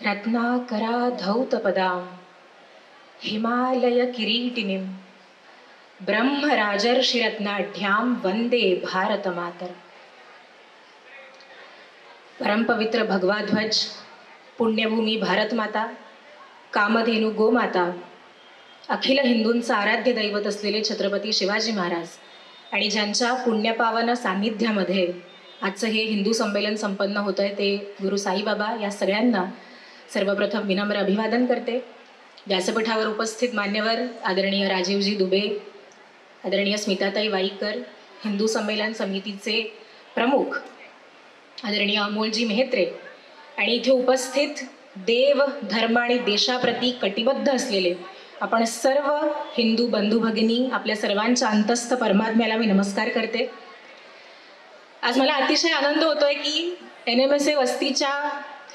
रत्नाकरा धौतपदां हिमालय किरीटिनीं ब्रह्मराजर्षिरत्नाढ्यां वंदे भारत मातर. परमपवित्र भगवा ध्वज, पुण्यभूमी भारत माता, कामधेनू गोमाता, अखिल हिंदूंचं आराध्य दैवत असलेले छत्रपती शिवाजी महाराज आणि ज्यांच्या पुण्यपावन सान्निध्यामध्ये आजचं हे हिंदू संमेलन संपन्न होत आहे ते गुरु साईबाबा या सगळ्यांना सर्वप्रथम विनम्र अभिवादन करते. व्यासपीठावर उपस्थित मान्यवर आदरणीय राजीवजी दुबे, आदरणीय स्मिताताई वाईकर, हिंदू संमेलन समितीचे प्रमुख आदरणीय अमोलजी मेहत्रे आणि इथे उपस्थित देव धर्म आणि देशाप्रती कटिबद्ध असलेले आपण सर्व हिंदू बंधू भगिनी, आपल्या सर्वांच्या अंतस्थ परमात्म्याला मी नमस्कार करते. आज मला अतिशय आनंद होतोय की NMSA वस्तीच्या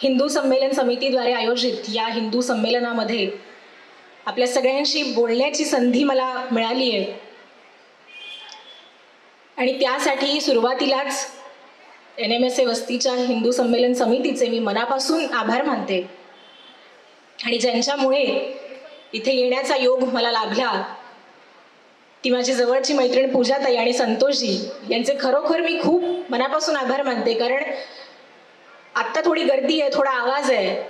हिंदू संमेलन समितीद्वारे आयोजित या हिंदू संमेलनामध्ये आपल्या सगळ्यांशी बोलण्याची संधी मला मिळाली आहे आणि त्यासाठी सुरुवातीलाच NMSA वस्तीच्या हिंदू संमेलन समितीचे मी मनापासून आभार मानते. आणि ज्यांच्यामुळे इथे येण्याचा योग मला लाभला ती माझी जवळची मैत्रीण पूजाताई आणि संतोषजी यांचे खरोखर मी खूप मनापासून आभार मानते. कारण आत्ता थोडी गर्दी आहे, थोडा आवाज आहे,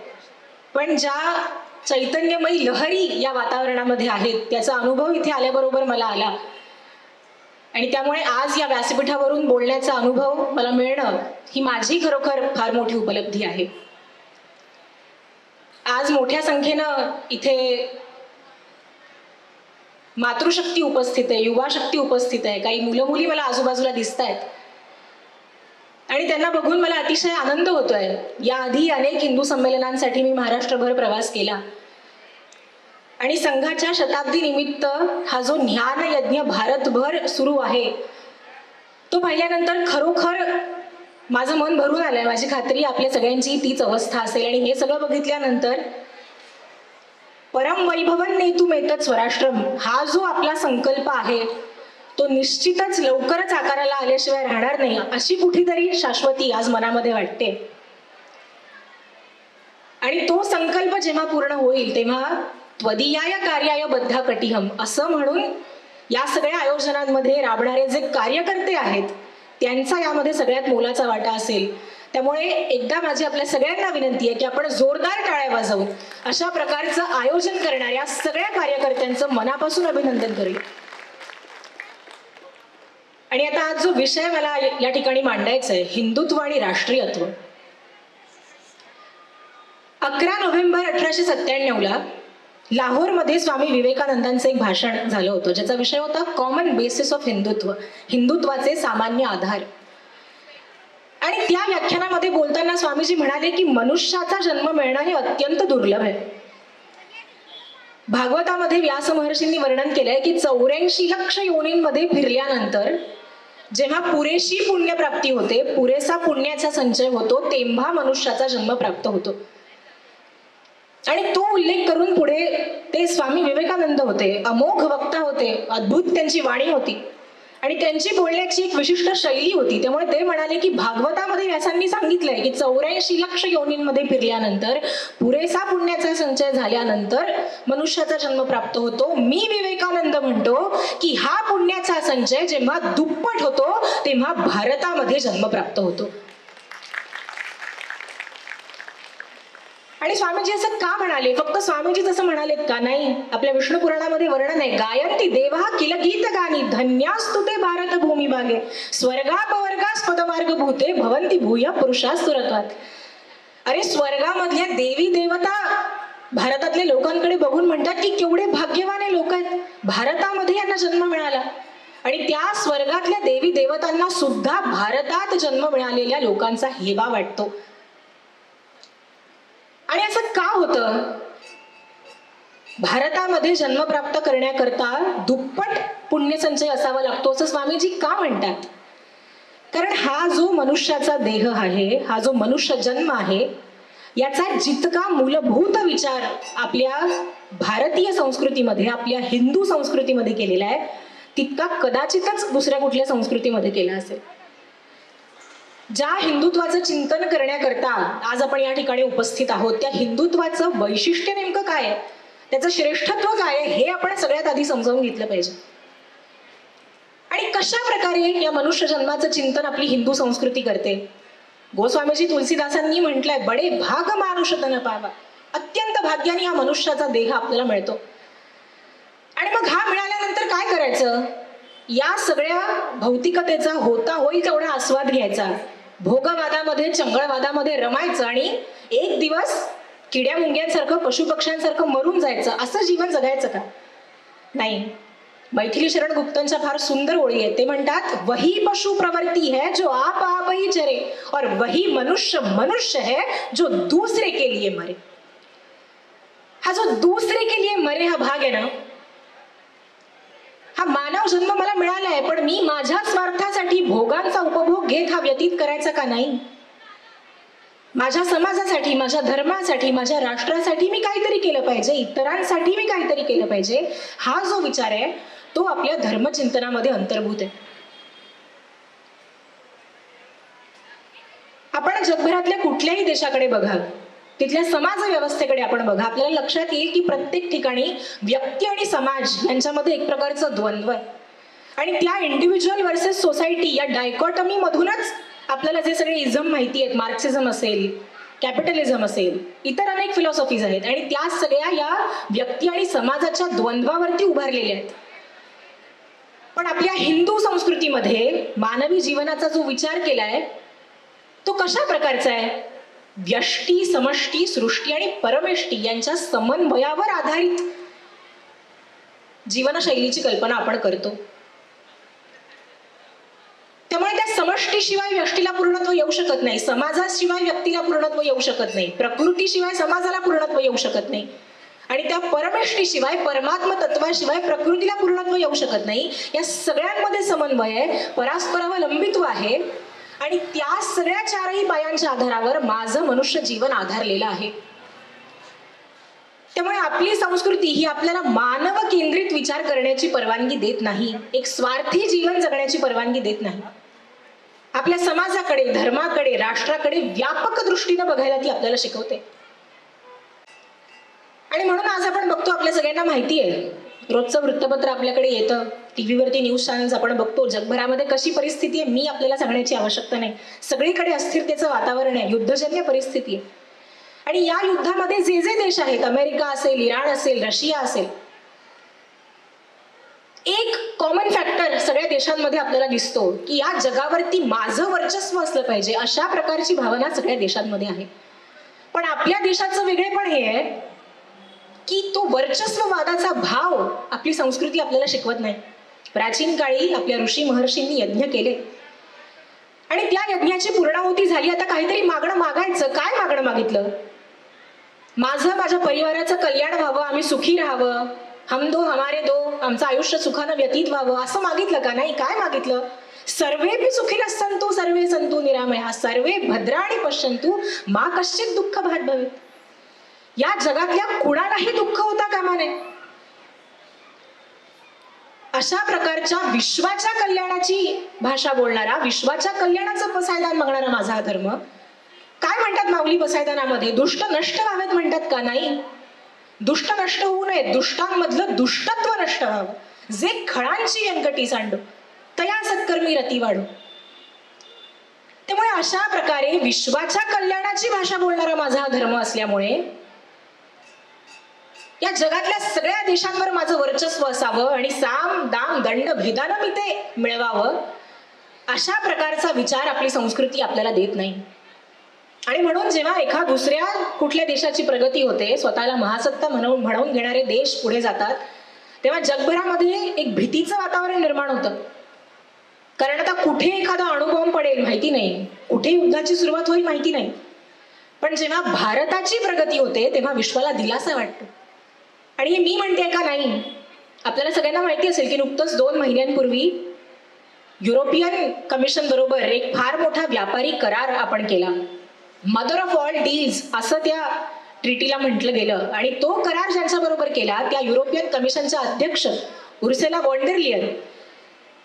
पण ज्या चैतन्यमयी लहरी या वातावरणामध्ये आहेत त्याचा अनुभव इथे आल्याबरोबर मला आला आणि त्यामुळे आज या व्यासपीठावरून बोलण्याचा अनुभव मला मिळणं ही माझी खरोखर फार मोठी उपलब्धी आहे. आज मोठ्या संख्येनं इथे मातृशक्ती उपस्थित आहे, युवा शक्ती उपस्थित आहे, काही मुलं मुली मला आजूबाजूला दिसत आहेत आणि त्यांना बघून मला अतिशय आनंद होतोय. याआधी अनेक हिंदू संमेलनांसाठी मी महाराष्ट्रभर प्रवास केला आणि संघाच्या शताब्दी निमित्त हा जो ज्ञान यज्ञ भारतभर सुरू आहे तो पाहिल्यानंतर खरोखर माझं मन भरून आलंय. माझी खात्री आपल्या सगळ्यांची तीच अवस्था असेल आणि हे सगळं बघितल्यानंतर परम वैभवन नेतुमेतच स्वराष्ट्रम हा जो आपला संकल्प आहे तो निश्चितच लवकरच आकाराला आल्याशिवाय राहणार नाही अशी कुठेतरी शाश्वती आज मनामध्ये वाटते. आणि तो संकल्प जेव्हा पूर्ण होईल तेव्हा त्वदीयाय कार्याय बद्धा कटिहम असं म्हणून या सगळ्या आयोजनांमध्ये राबणारे जे कार्यकर्ते आहेत त्यांचा यामध्ये सगळ्यात मोलाचा वाटा असेल. त्यामुळे एकदा माझी आपल्या सगळ्यांना विनंती आहे की आपण जोरदार टाळ्या वाजवून अशा प्रकारचं आयोजन करणाऱ्या सगळ्या कार्यकर्त्यांचं मनापासून अभिनंदन करूया. आणि आता आज जो विषय मला या ठिकाणी मांडायचा आहे, हिंदुत्व आणि राष्ट्रीयत्व. 11 नोव्हेंबर 1897 लाहोरमध्ये स्वामी विवेकानंदांचं एक भाषण झालं होतं ज्याचा विषय होता कॉमन बेसिस ऑफ हिंदुत्व, हिंदुत्वाचे सामान्य आधार. आणि त्या व्याख्यानामध्ये बोलताना स्वामीजी म्हणाले की मनुष्याचा जन्म मिळणं हे अत्यंत दुर्लभ आहे. भागवतामध्ये व्यास महर्षींनी वर्णन केलंय की 84 लक्ष योनींमध्ये फिरल्यानंतर जेव्हा पुरेशी पुण्यप्राप्ती होते, पुरेसा पुण्याचा संचय होतो, तेव्हा मनुष्याचा जन्म प्राप्त होतो. आणि तो उल्लेख करून पुढे ते स्वामी विवेकानंद होते, अमोघ वक्ता होते, अद्भुत त्यांची वाणी होती आणि त्यांची बोलण्याची एक विशिष्ट शैली होती. त्यामुळे ते म्हणाले की भागवतामध्ये व्यासांनी सांगितलंय की 84 लक्ष योनींमध्ये फिरल्यानंतर पुरेसा पुण्याचा संचय झाल्यानंतर मनुष्याचा जन्म प्राप्त होतो. मी विवेकानंद म्हणतो की हा पुण्याचा संचय जेव्हा दुप्पट होतो तेव्हा भारतामध्ये जन्म प्राप्त होतो. आणि स्वामीजी असं का म्हणाले? फक्त स्वामीजी तसं म्हणालेत का? नाही. आपल्या विष्णू पुराणामध्ये वर्णन आहे, गायंती देवा किल गीत गाणी धन्यास्तुते भारत भूमी भागे स्वर्गापवर्गास पदमार्ग भूते भवंती भूय पुरुषास्तुरत्वात. अरे स्वर्गामधल्या देवी देवता भारतातल्या लोकांकडे बघून म्हणतात की केवढे भाग्यवान लोक आहेत, भारतामध्ये यांना जन्म मिळाला. आणि त्या स्वर्गातल्या देवी देवतांना सुद्धा भारतात जन्म मिळालेल्या लोकांचा हेवा वाटतो. आणि असं का होतं? भारतामध्ये जन्म प्राप्त करण्याकरता दुप्पट पुण्यसंचय असावा लागतो असं स्वामीजी का म्हणतात? कारण हा जो मनुष्याचा देह आहे, हा जो मनुष्य जन्म आहे, याचा जितका मूलभूत विचार आपल्या भारतीय संस्कृतीमध्ये, आपल्या हिंदू संस्कृतीमध्ये केलेला आहे तितका कदाचितच दुसऱ्या कुठल्या संस्कृतीमध्ये केला असेल. ज्या हिंदुत्वाचं चिंतन करण्याकरता आज आपण या ठिकाणी उपस्थित आहोत, त्या हिंदुत्वाचं वैशिष्ट्य नेमकं काय आहे, त्याचं श्रेष्ठत्व काय आहे, हे आपण सगळ्यात आधी समजावून घेतलं पाहिजे. आणि कशा प्रकारे या मनुष्य जन्माचं चिंतन आपली हिंदू संस्कृती करते. गोस्वामीजी तुलसीदासांनी म्हटलंय, बडे भाग मानुष तन पावा, अत्यंत भाग्याने हा मनुष्याचा देह आपल्याला मिळतो. आणि मग हा मिळाल्यानंतर काय करायचं, या सगळ्या भौतिकतेचा होता होईल तेवढा आस्वाद घ्यायचा, भोगवादामध्ये चंगळवादामध्ये रमायचं आणि एक दिवस किड्या मुंग्यांसारखं पशुपक्ष्यांसारखं मरून जायचं, असं जीवन जगायचं का? नाही. मैथिली शरण गुप्तांच्या फार सुंदर ओळी आहेत. ते म्हणतात, वही पशु प्रवृत्ति है जो आप ही चरे और वही मनुष्य मनुष्य है जो दूसरे के लिए मरे. हा जो दूसरे के लिए मरे हा भाग आहे ना, हा मानव जन्म मला मिळाला आहे, पण मी माझ्या स्वार्थासाठी भोगांचा उपभोग घेत हा व्यतीत करायचा का नाही? माझ्या समाजासाठी, माझ्या धर्मासाठी, माझ्या राष्ट्रासाठी मी काहीतरी केलं पाहिजे, इतरांसाठी मी काहीतरी केलं पाहिजे, हा जो विचार आहे तो आपल्या धर्मचिंतनामध्ये अंतर्भूत आहे. आपण जगभरातल्या कुठल्याही देशाकडे बघा, तिथल्या समाज व्यवस्थेकडे आपण बघा, आपल्याला लक्षात येईल की प्रत्येक ठिकाणी व्यक्ती आणि समाज यांच्यामध्ये एक प्रकारचं द्वंद्व आहे. आणि त्या इंडिव्हिज्युअल वर्सेस सोसायटी या डायकॉटमी मधूनच आपल्याला जे सगळे इझम माहिती आहेत, मार्क्सिझम असेल, कॅपिटलिझम असेल, इतर अनेक फिलॉसॉफीज आहेत, आणि त्या सगळ्या या व्यक्ती आणि समाजाच्या द्वंद्वावरती उभारलेल्या आहेत. पण आपल्या हिंदू संस्कृतीमध्ये मानवी जीवनाचा जो विचार केलाय तो कशा प्रकारचा आहे? व्यष्टी, समष्टी, सृष्टी आणि परमेष्टी यांच्या समन्वयावर आधारित जीवनशैलीची कल्पना आपण करतो. त्यामुळे त्या समष्टीशिवाय व्यष्टीला पूर्णत्व येऊ शकत नाही, समाजाशिवाय व्यक्तीला पूर्णत्व येऊ शकत नाही, प्रकृतीशिवाय समाजाला पूर्णत्व येऊ शकत नाही, आणि त्या परमेष्टीशिवाय, परमात्म तत्वाशिवाय प्रकृतीला पूर्णत्व येऊ शकत नाही. या सगळ्यांमध्ये समन्वय आहे, परस्परावलंबित्व आहे, आणि त्या सगळ्या चारही पायांच्या आधारावर माझं मनुष्य जीवन आधारलेलं आहे. त्यामुळे आपली संस्कृती ही आपल्याला मानव केंद्रित विचार करण्याची परवानगी देत नाही, एक स्वार्थी जीवन जगण्याची परवानगी देत नाही. आपल्या समाजाकडे, धर्माकडे, राष्ट्राकडे व्यापक दृष्टीने बघायला ती आपल्याला शिकवते. आणि म्हणून आज आपण बघतो, आपल्या सगळ्यांना माहिती आहे, रोजचं वृत्तपत्र आपल्याकडे येतं, टीव्हीवरती न्यूज चॅनल्स आपण बघतो, जगभरामध्ये कशी परिस्थिती आहे मी आपल्याला सांगण्याची आवश्यकता नाही. सगळीकडे अस्थिरतेचं वातावरण आहे, युद्धजन्य परिस्थिती आहे. आणि या युद्धामध्ये जे जे देश आहेत, अमेरिका असेल, इराण असेल, रशिया असेल, एक कॉमन फॅक्टर सगळ्या देशांमध्ये आपल्याला दिसतो की या जगावरती माझं वर्चस्व असलं पाहिजे, अशा प्रकारची भावना सगळ्या देशांमध्ये आहे. पण आपल्या देशाचं वेगळेपण हे आहे की तो वर्चस्ववादाचा भाव आपली संस्कृती आपल्याला शिकवत नाही. प्राचीन काळी आपल्या ऋषी महर्षींनी यज्ञ केले आणि त्या यज्ञाची पूर्णाहुती झाली, आता काहीतरी मागणं मागायचं. काय मागणं मागितलं? माझं, माझ्या परिवाराचं कल्याण व्हावं, आम्ही सुखी राहावं, हम दो हमारे दो, आमचं आयुष्य सुखानं व्यतीत व्हावं, असं मागितलं का? नाही. काय मागितलं? सर्वेपि सुखिनः सन्तु सर्वे सन्तु निरामयाः सर्वे भद्राणि पश्यन्तु मा कश्चित् दुःख भाग् भवेत्. या जगातल्या कुणालाही दुःख होता कामा नये. अशा प्रकारच्या विश्वाच्या कल्याणाची भाषा बोलणारा, विश्वाच्या कल्याणाचं पसायदान मागणारा माझा हा धर्म. काय म्हणतात माऊली पसायदानामध्ये? दुष्ट नष्ट व्हावेत म्हणतात का? नाही. दुष्ट नष्ट होऊ नये, दुष्टांमधलं दुष्टत्व नष्ट व्हावं. जे खळांची व्यंकटी सांडू तया सत्कर्मी रती वाढू. त्यामुळे अशा प्रकारे विश्वाच्या कल्याणाची भाषा बोलणारा माझा हा धर्म असल्यामुळे या जगातल्या सगळ्या देशांवर माझं वर्चस्व असावं आणि साम दाम दंड भेदानं मी ते मिळवावं, अशा प्रकारचा विचार आपली संस्कृती आपल्याला देत नाही. आणि म्हणून जेव्हा एका दुसऱ्या कुठल्या देशाची प्रगती होते, स्वतःला महासत्ता म्हणून घेणारे देश पुढे जातात, तेव्हा जगभरामध्ये एक भीतीचं वातावरण निर्माण होतं. कारण आता कुठे एखादा अणुबॉम्ब पडेल माहिती नाही, कुठे युद्धाची सुरुवात होईल माहिती नाही. पण जेव्हा भारताची प्रगती होते तेव्हा विश्वाला दिलासा वाटतो. आणि हे मी म्हणते का? नाही. आपल्याला सगळ्यांना माहिती असेल की नुकतंच 2 महिन्यांपूर्वी युरोपियन कमिशन बरोबर एक फार मोठा व्यापारी करार आपण केला. मदर ऑफ ऑल डील्स असं त्या ट्रिटीला म्हटलं गेलं. आणि तो करार ज्यांच्या बरोबर केला त्या युरोपियन कमिशनच्या अध्यक्ष उर्सुला वॉन डर लेयन,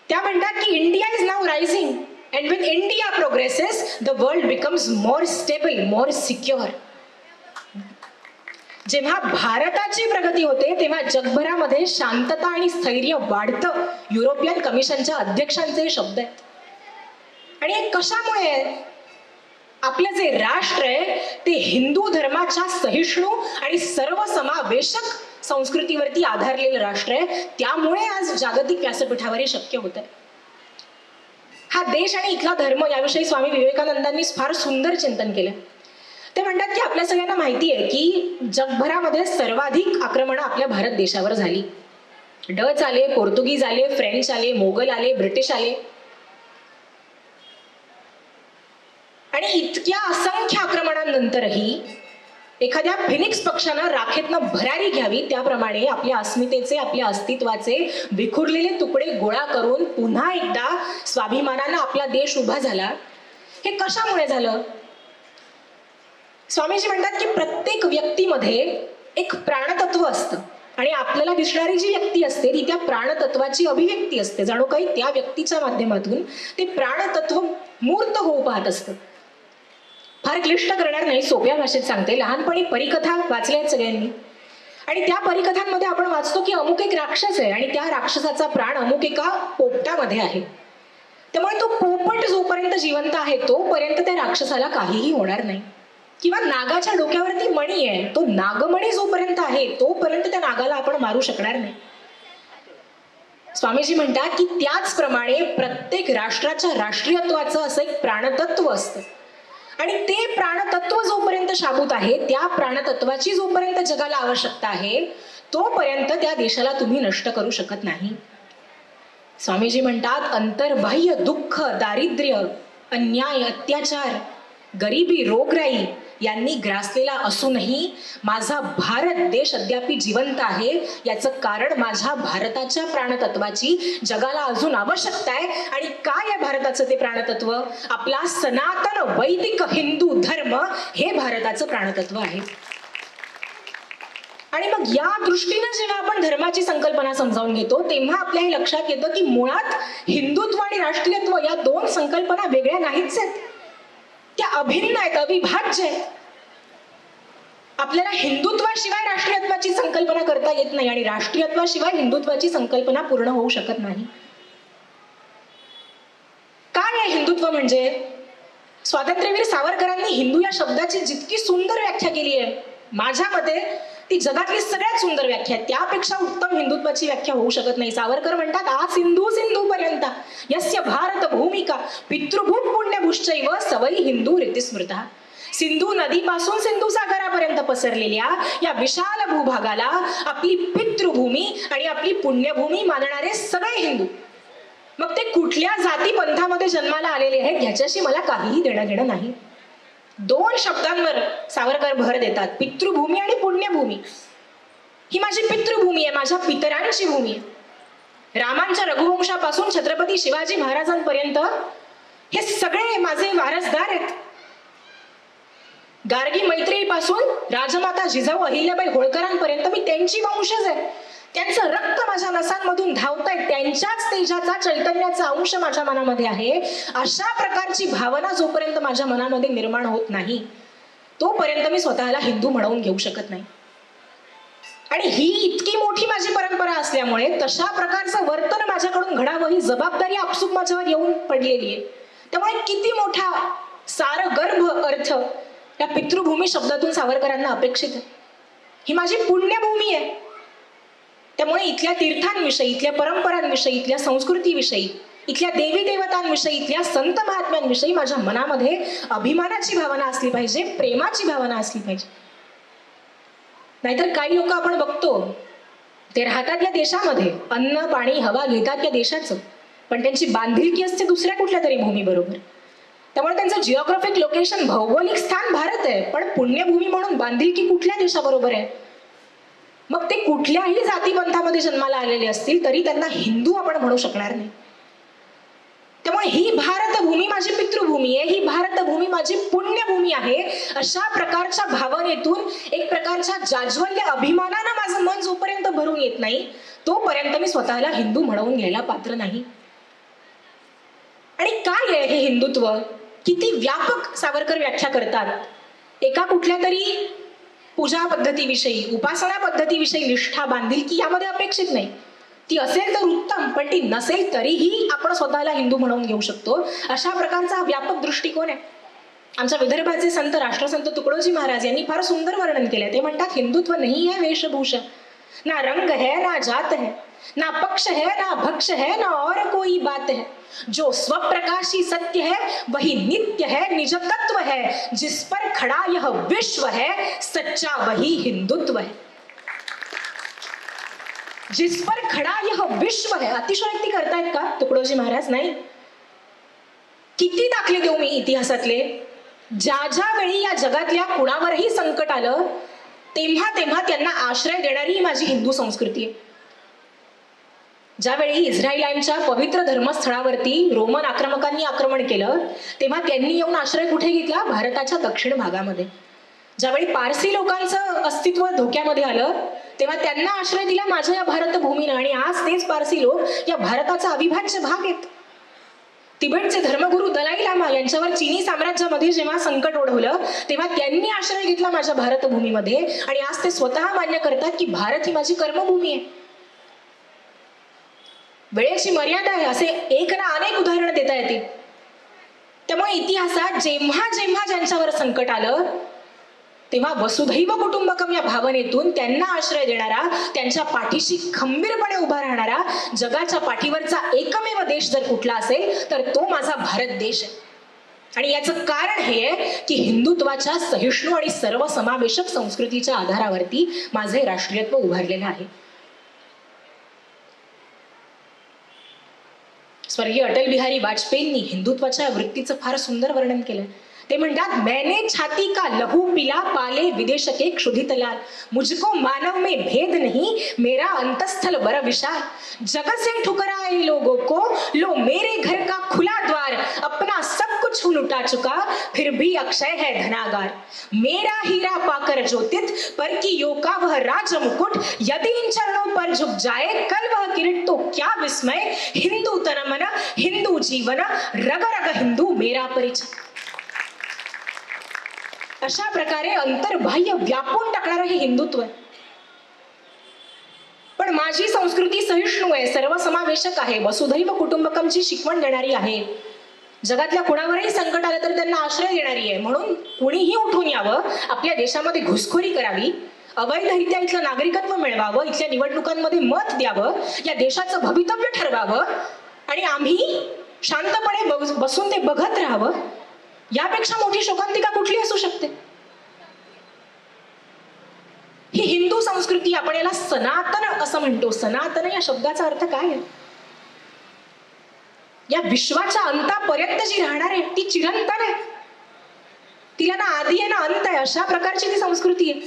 त्या म्हणतात की India is now rising And when India progresses, the world becomes more stable, more secure. जेव्हा भारताची प्रगती होते तेव्हा जगभरामध्ये शांतता आणि स्थैर्य वाढतं. युरोपियन कमिशनच्या अध्यक्षांचे शब्द आहेत. आणि हे कशामुळे आहे? आपलं जे राष्ट्र आहे ते हिंदू धर्माच्या सहिष्णू आणि सर्वसमावेशक संस्कृतीवरती आधारलेलं राष्ट्र आहे. त्यामुळे आज जागतिक व्यासपीठावर हे शक्य होत आहे. हा देश आणि इथला धर्म याविषयी स्वामी विवेकानंदांनी फार सुंदर चिंतन केलं. ते म्हणतात की आपल्या सगळ्यांना माहिती आहे की जगभरामध्ये सर्वाधिक आक्रमणं आपल्या भारत देशावर झाली. डच आले, पोर्तुगीज आले, फ्रेंच आले, मोगल आले, ब्रिटिश आले. आणि इतक्या असंख्य आक्रमणांनंतरही एखाद्या फिनिक्स पक्षानं राखेतनं भरारी घ्यावी त्याप्रमाणे आपल्या अस्मितेचे, आपल्या अस्तित्वाचे विखुरलेले तुकडे गोळा करून पुन्हा एकदा स्वाभिमानानं आपला देश उभा झाला. हे कशामुळे झालं? स्वामीजी म्हणतात की प्रत्येक व्यक्तीमध्ये एक प्राणतत्व असतं आणि आपल्याला दिसणारी जी व्यक्ती असते ती त्या प्राणतत्वाची अभिव्यक्ती असते. जणू काही त्या व्यक्तीच्या माध्यमातून ते प्राणतत्व मूर्त होऊ पाहत असतं. फार क्लिष्ट करणार नाही, सोप्या भाषेत सांगते. लहानपणी परिकथा वाचल्या आहेत सगळ्यांनी आणि त्या परिकथांमध्ये आपण वाचतो की अमुक एक राक्षस आहे आणि त्या राक्षसाचा प्राण अमुक एका पोपटामध्ये आहे. त्यामुळे तो पोपट जोपर्यंत जिवंत आहे तोपर्यंत त्या राक्षसाला काहीही होणार नाही. किंवा नागाच्या डोक्यावरती मणी आहे, तो नागमणी जोपर्यंत आहे तोपर्यंत त्या नागाला आपण मारू शकणार नाही. स्वामीजी म्हणतात की त्याचप्रमाणे प्रत्येक राष्ट्राच्या राष्ट्रीयत्वाचं असं एक प्राणतत्व असतं आणि ते प्राणतत्व जोपर्यंत शाबूत आहे, त्या प्राणतत्वाची जोपर्यंत जगाला आवश्यकता आहे तोपर्यंत त्या देशाला तुम्ही नष्ट करू शकत नाही. स्वामीजी म्हणतात अंतर्बाह्य दुःख, दारिद्र्य, अन्याय, अत्याचार, गरिबी, रोगराई यांनी ग्रासलेला असूनही माझा भारत देश अद्यापि जिवंत आहे. याचं कारण माझ्या भारताच्या प्राणतत्वाची जगाला अजून आवश्यकता आहे. आणि काय आहे भारताचं ते प्राणतत्व? आपला सनातन वैदिक हिंदू धर्म हे भारताचं प्राणतत्व आहे. आणि मग या दृष्टीने जेव्हा आपण धर्माची संकल्पना समजावून घेतो तेव्हा आपल्या हे लक्षात येतं की मुळात हिंदुत्व आणि राष्ट्रीयत्व या दोन संकल्पना वेगळ्या नाहीच आहेत. त्या अभिन्न आहेत, अविभाज्य आहेत. आपल्याला हिंदुत्वाशिवाय राष्ट्रीयत्वाची संकल्पना करता येत नाही आणि राष्ट्रीयत्वाशिवाय हिंदुत्वाची संकल्पना पूर्ण होऊ शकत नाही. काय आहे हिंदुत्व म्हणजे? स्वातंत्र्यवीर सावरकरांनी हिंदू या शब्दाची जितकी सुंदर व्याख्या केली आहे, माझ्या मते ती जगातली सगळ्यात सुंदर व्याख्या आहे. त्यापेक्षा उत्तम हिंदुत्वाची व्याख्या होऊ शकत नाही. सावरकर म्हणतात आ सिंधू सिंधू पर्यंत यस्य भारत भूमिका पितृभूत पुण्यभूश्चैव सवई हिंदू रीतिस्मृता. सिंधू नदीपासून सिंधू सागरापर्यंत पसरलेल्या या विशाल भूभागाला आपली पितृभूमी आणि आपली पुण्यभूमी मानणारे सगळे हिंदू, मग ते कुठल्या जाती पंथामध्ये जन्माला आलेले आहेत ह्याच्याशी मला काहीही देणं घेणं नाही. दोन शब्दांवर सावरकर भर देतात, पितृभूमी आणि पुण्यभूमी. ही माझी पितृभूमी आहे, माझ्या पितरांची भूमी आहे. रामांच्या रघुवंशापासून छत्रपती शिवाजी महाराजांपर्यंत हे सगळे माझे वारसदार आहेत. गार्गी मैत्रेयी पासून राजमाता जिजाऊ अहिल्याबाई होळकरांपर्यंत मी त्यांची वंशज आहे. त्यांचं रक्त माझ्या नसांमधून धावतंय, त्यांच्याच तेजाचा चैतन्याचा अंश माझ्या मनामध्ये आहे. अशा प्रकारची भावना जोपर्यंत माझ्या मनामध्ये निर्माण होत नाही तोपर्यंत मी स्वतःला हिंदू म्हणवून घेऊ शकत नाही. आणि ही इतकी मोठी माझी परंपरा असल्यामुळे तशा प्रकारचं वर्तन माझ्याकडून घडावं ही जबाबदारी आपसूक माझ्यावर येऊन पडलेली आहे. त्यामुळे किती मोठा सारगर्भ अर्थ या पितृभूमी शब्दातून सावरकरांना अपेक्षित आहे. ही माझी पुण्यभूमी आहे. त्यामुळे इथल्या तीर्थांविषयी, इथल्या परंपरांविषयी, इथल्या संस्कृतीविषयी, इथल्या देवी देवतांविषयी, इथल्या संत महात्म्यांविषयी माझ्या मनामध्ये अभिमानाची भावना असली पाहिजे, प्रेमाची भावना असली पाहिजे. नाहीतर काही लोक आपण बघतो ते राहतात या देशामध्ये, अन्न पाणी हवा घेतात या देशाचं, पण त्यांची बांधिलकी असते दुसऱ्या कुठल्या तरी भूमी बरोबर. त्यामुळे त्यांचं जिओग्राफिक लोकेशन, भौगोलिक स्थान भारत आहे, पण पुण्यभूमी म्हणून बांधिलकी कुठल्या देशाबरोबर आहे. मग ते कुठल्याही जातीपंथामध्ये जन्माला आलेले असतील तरी त्यांना हिंदू आपण म्हणू शकणार नाही. त्यामुळे ही भारतभूमी माझी पितृभूमी आहे, ही भारतभूमी माझी पुण्यभूमी आहे. अशा प्रकारच्या भावनेतून एक प्रकारच्या जाज्वल्य अभिमानानं माझं मन जोपर्यंत भरून येत नाही तोपर्यंत मी स्वतःला हिंदू म्हणवून घ्यायला पात्र नाही. आणि काय आहे हे हिंदुत्व? किती व्यापक सावरकर व्याख्या करतात. एका कुठल्या तरी पूजा पद्धतीविषयी, उपासना पद्धतीविषयी निष्ठा बांधिलकी यामध्ये अपेक्षित नाही. ती असेल तर उत्तम, पण ती नसेल तरीही आपण स्वतःला हिंदू म्हणून घेऊ शकतो. अशा प्रकारचा व्यापक दृष्टिकोन आहे. आमच्या विदर्भाचे संत राष्ट्रसंत तुकडोजी महाराज यांनी फार सुंदर वर्णन केलंय. ते म्हणतात, हिंदुत्व नहीं है वेशभूषा, ना रंग है ना जात है, ना पक्ष है ना भक्ष है, ना और कोई बात है. जो स्वप्रकाशी सत्य है वही नित्य है, निज तत्व है. जिस पर खड़ा यह विश्व है, सच्चा वही हिंदुत्व है. जिस पर खड़ा यह विश्व है. अतिशयोक्ती करतायत का तुकडोजी महाराज? नाही. किती दाखले देऊ मी इतिहासातले? ज्या ज्या वेळी या जगातल्या कुणावरही संकट आलं तेव्हा तेव्हा त्यांना आश्रय देणारी माझी हिंदू संस्कृती आहे. ज्यावेळी इस्रायलांच्या पवित्र धर्मस्थळावरती रोमन आक्रमकांनी आक्रमण केलं तेव्हा त्यांनी येऊन आश्रय कुठे घेतला? भारताच्या दक्षिण भागामध्ये. ज्यावेळी पारसी लोकांचं अस्तित्व धोक्यामध्ये आलं तेव्हा त्यांना आश्रय दिला माझ्या या भारतभूमीनं. आणि आज तेच पारसी लोक या भारताचा अविभाज्य भाग आहेत. तिबेटचे धर्मगुरू दलाई लामा यांच्यावर चीनी साम्राज्यामध्ये जेव्हा संकट ओढवलं तेव्हा त्यांनी आश्रय घेतला माझ्या भारतभूमीमध्ये. आणि आज ते स्वतः मान्य करतात की भारत ही माझी कर्मभूमी आहे. वेळेची मर्यादा आहे असे एक ना अनेक उदाहरणं देता येतील. त्यामुळे इतिहासात जेव्हा जेव्हा ज्यांच्यावर संकट आलं तेव्हा वसुधैव कुटुंबकम या भावनेतून त्यांना आश्रय देणारा, त्यांच्या पाठीशी खंबीरपणे उभा राहणारा जगाच्या पाठीवरचा एकमेव देश जर कुठला असेल तर तो माझा भारत देश आहे. आणि याचं कारण हे आहे की हिंदुत्वाच्या सहिष्णू आणि सर्वसमावेशक संस्कृतीच्या आधारावरती माझे राष्ट्रीयत्व उभारलेलं आहे. स्वर्गीय अटल बिहारी वाजपेयींनी हिंदुत्वाच्या वृत्तीचं फार सुंदर वर्णन केलं. ते म्हणतात, मैंने छाती का लहू पिला पाले विदेश के क्षुधित लाल, मुझको मानव में भेद नहीं मेरा अंतस्थल बर विशाल, जग से ठुकराए लोगों को लो मेरे घर का खुला द्वार, अपना सब कुछ लुटा चुका फिर भी अक्षय है धनागार, मेरा हीरा पाकर ज्योतित पर की यो का वह राज मुकुट, यदि इन चरणों पर झुक जाए कल वह किरीट तो क्या विस्मय, हिंदू तन मन हिंदू जीवन रग रग हिंदू मेरा परिचय. अशा प्रकारे अंतर्बाह्य व्यापून टाकणारं हे हिंदुत्व आहे. पण माझी संस्कृती सहिष्णू आहे, सर्वसमावेशक आहे, वसुधैव कुटुंबकमची शिकवण देणारी आहे. जगातल्या कुणावरही संकट आलं तर त्यांना आश्रय देणारी आहे. म्हणून कुणीही उठून यावं, आपल्या देशामध्ये घुसखोरी करावी, अवैधरित्या इथलं नागरिकत्व मिळवावं, इथल्या निवडणुकांमध्ये मत द्यावं, या देशाचं भवितव्य ठरवावं आणि आम्ही शांतपणे बसून ते बघत राहावं, यापेक्षा मोठी शोकांतिका कुठली असू शकते? ही हिंदू संस्कृती, आपण याला सनातन असं म्हणतो. सनातन या शब्दाचा अर्थ काय आहे? या विश्वाच्या अंतापर्यंत जी राहणार आहे ती चिरंतन आहे. तिला ना आधी आहे ना अंत आहे, अशा प्रकारची ती संस्कृती आहे.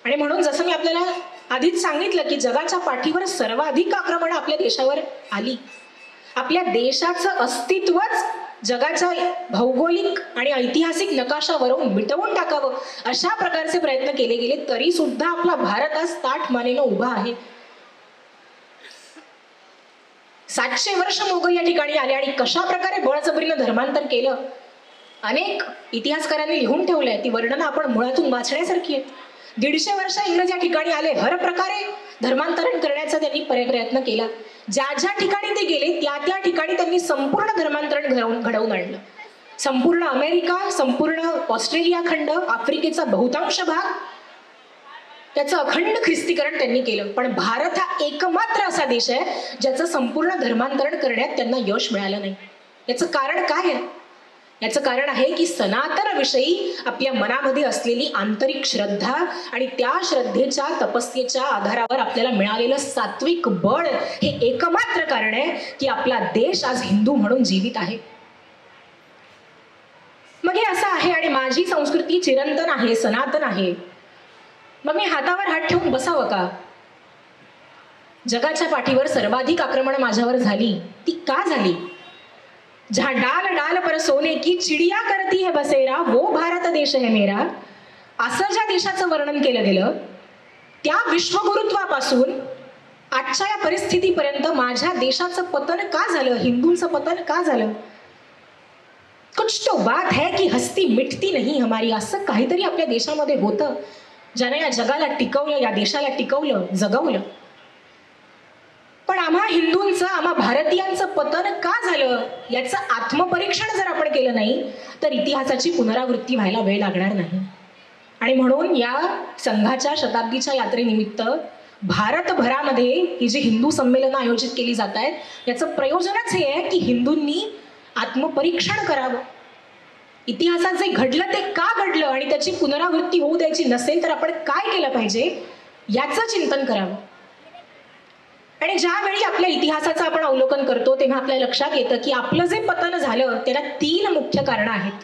आणि म्हणून जसं मी आपल्याला आधीच सांगितलं की जगाच्या पाठीवर सर्वाधिक आक्रमणं आपल्या देशावर आली. आपल्या देशाचं अस्तित्वच जगाच्या भौगोलिक आणि ऐतिहासिक नकाशावरून मिटवून टाकावं अशा प्रकारचे प्रयत्न केले गेले, तरी सुद्धा आपला भारत आज ताठ मानेनं उभा आहे. 700 वर्ष मोगल या ठिकाणी आले आणि कशा प्रकारे बळजबरीनं धर्मांतर केलं अनेक इतिहासकारांनी लिहून ठेवलंय. ती वर्णनं आपण मुळातून वाचण्यासारखी आहेत. 150 वर्ष इंग्रज या ठिकाणी आले, हर प्रकारे धर्मांतरण करण्याचा त्यांनी प्रयत्न केला. ज्या ज्या ठिकाणी ते गेले त्या त्या ठिकाणी त्यांनी संपूर्ण धर्मांतरण घडवून आणलं. संपूर्ण अमेरिका, संपूर्ण ऑस्ट्रेलिया खंड, आफ्रिकेचा बहुतांश भाग, त्याचं अखंड ख्रिस्तीकरण त्यांनी केलं. पण भारत हा एकमात्र असा देश आहे ज्याचं संपूर्ण धर्मांतरण करण्यात त्यांना यश मिळालं नाही. याचं कारण काय आहे? याचं कारण आहे की सनातन विषयी आपल्या मनामध्ये असलेली आंतरिक श्रद्धा आणि त्या श्रद्धेच्या तपस्येच्या आधारावर आपल्याला मिळालेलं सात्विक बळ हे एकमात्र कारण आहे की आपला देश आज हिंदू म्हणून जीवित आहे. मग हे असं आहे आणि माझी संस्कृती चिरंतन आहे, सनातन आहे. मग मी हातावर हात ठेवून बसावं का? जगाच्या पाठीवर सर्वाधिक आक्रमण माझ्यावर झाली, ती का झाली? जहां डाल डाल पर सोने की चिडिया करती है बसेरा वो भारत देश है मेरा, असं ज्या देशाचं वर्णन केलं गेलं त्या विश्वगुरुत्वापासून आजच्या या परिस्थितीपर्यंत माझ्या देशाचं पतन का झालं, हिंदूंचं पतन का झालं? कुछ तो बात है की हस्ती मिटती नहीं हमारी, असं काहीतरी आपल्या देशामध्ये होतं ज्याने या जगाला टिकवलं, या देशाला टिकवलं, जगवलं. पण आम्हा हिंदूंचं, आम्हा भारतीयांचं पतन का झालं याचं आत्मपरीक्षण जर आपण केलं नाही तर इतिहासाची पुनरावृत्ती व्हायला वेळ लागणार नाही. आणि म्हणून या संघाच्या शताब्दीच्या यात्रेनिमित्त भारतभरामध्ये ही जी हिंदू संमेलनं आयोजित केली जात आहेत याचं प्रयोजनच हे आहे की हिंदूंनी आत्मपरीक्षण करावं. इतिहासात जे घडलं ते का घडलं आणि त्याची पुनरावृत्ती होऊ द्यायची नसेल तर आपण काय केलं पाहिजे याचं चिंतन करावं. आणि ज्यावेळी आपल्या इतिहासाचं आपण अवलोकन करतो तेव्हा आपल्या लक्षात येतं की आपलं जे पतन झालं त्याला 3 मुख्य कारणं आहेत.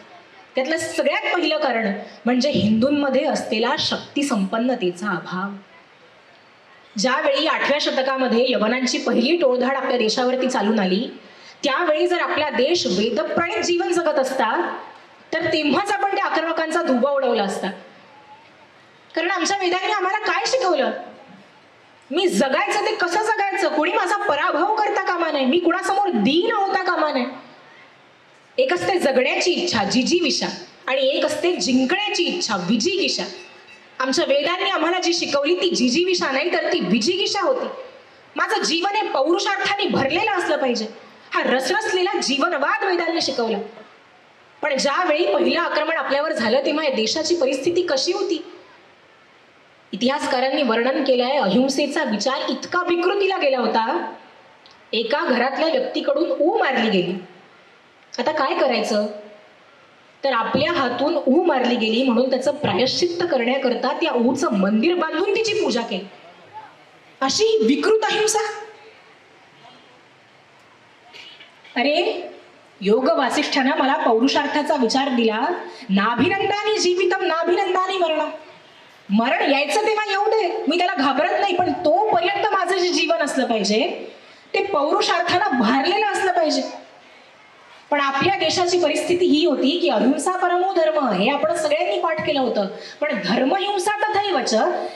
त्यातलं सगळ्यात पहिलं कारण म्हणजे हिंदूंमध्ये असलेला शक्ती संपन्नतेचा अभाव. ज्यावेळी 8व्या शतकामध्ये यवनांची पहिली टोळधाड आपल्या देशावरती चालून आली त्यावेळी जर आपला देश वेदप्रणित जीवन जगत असता तर तेव्हाच आपण त्या आक्रमकांचा धुबा उडवला असता. कारण आमच्या वेदांनी आम्हाला काय शिकवलं? मी जगायचं ते कसं जगायचं, कोणी माझा पराभव करता कामा नये, मी कुणासमोर दीन होता कामा नये. एक असते जगण्याची इच्छा जिजीविषा आणि एक असते जिंकण्याची इच्छा विजिगिषा. आमच्या वेदांनी आम्हाला जी शिकवली ती जिजीविषा नाही तर ती विजिगिषा होती. माझं जीवन हे पौरुषार्थाने भरलेलं असलं पाहिजे, हा रसरसलेला जीवनवाद वेदांनी शिकवला. पण ज्यावेळी पहिलं आक्रमण आपल्यावर झालं तेव्हा या देशाची परिस्थिती कशी होती? इतिहासकारांनी वर्णन केलंय अहिंसेचा विचार इतका विकृतीला गेला होता, एका घरातल्या व्यक्तीकडून ऊ मारली गेली. आता काय करायचं? तर आपल्या हातून ऊ मारली गेली म्हणून त्याचं प्रायश्चित्त करण्याकरता त्या ऊचं मंदिर बांधून तिची पूजा केली. अशी विकृत अहिंसा. अरे योग वासिष्ठानं मला पौरुषार्थाचा विचार दिला, नाभिनंदानी जीवितम नाभिनंदानी मरणम. मरण यायचं तेव्हा येऊ दे, मी त्याला घाबरत नाही, पण तोपर्यंत माझं जे जीवन असलं पाहिजे ते पौरुषार्थानं भारलेलं असलं पाहिजे. पण आपल्या देशाची परिस्थिती ही होती की अहिंसा परमो धर्म हे आपण सगळ्यांनी पाठ केलं होतं, पण धर्महिंसा तथैवच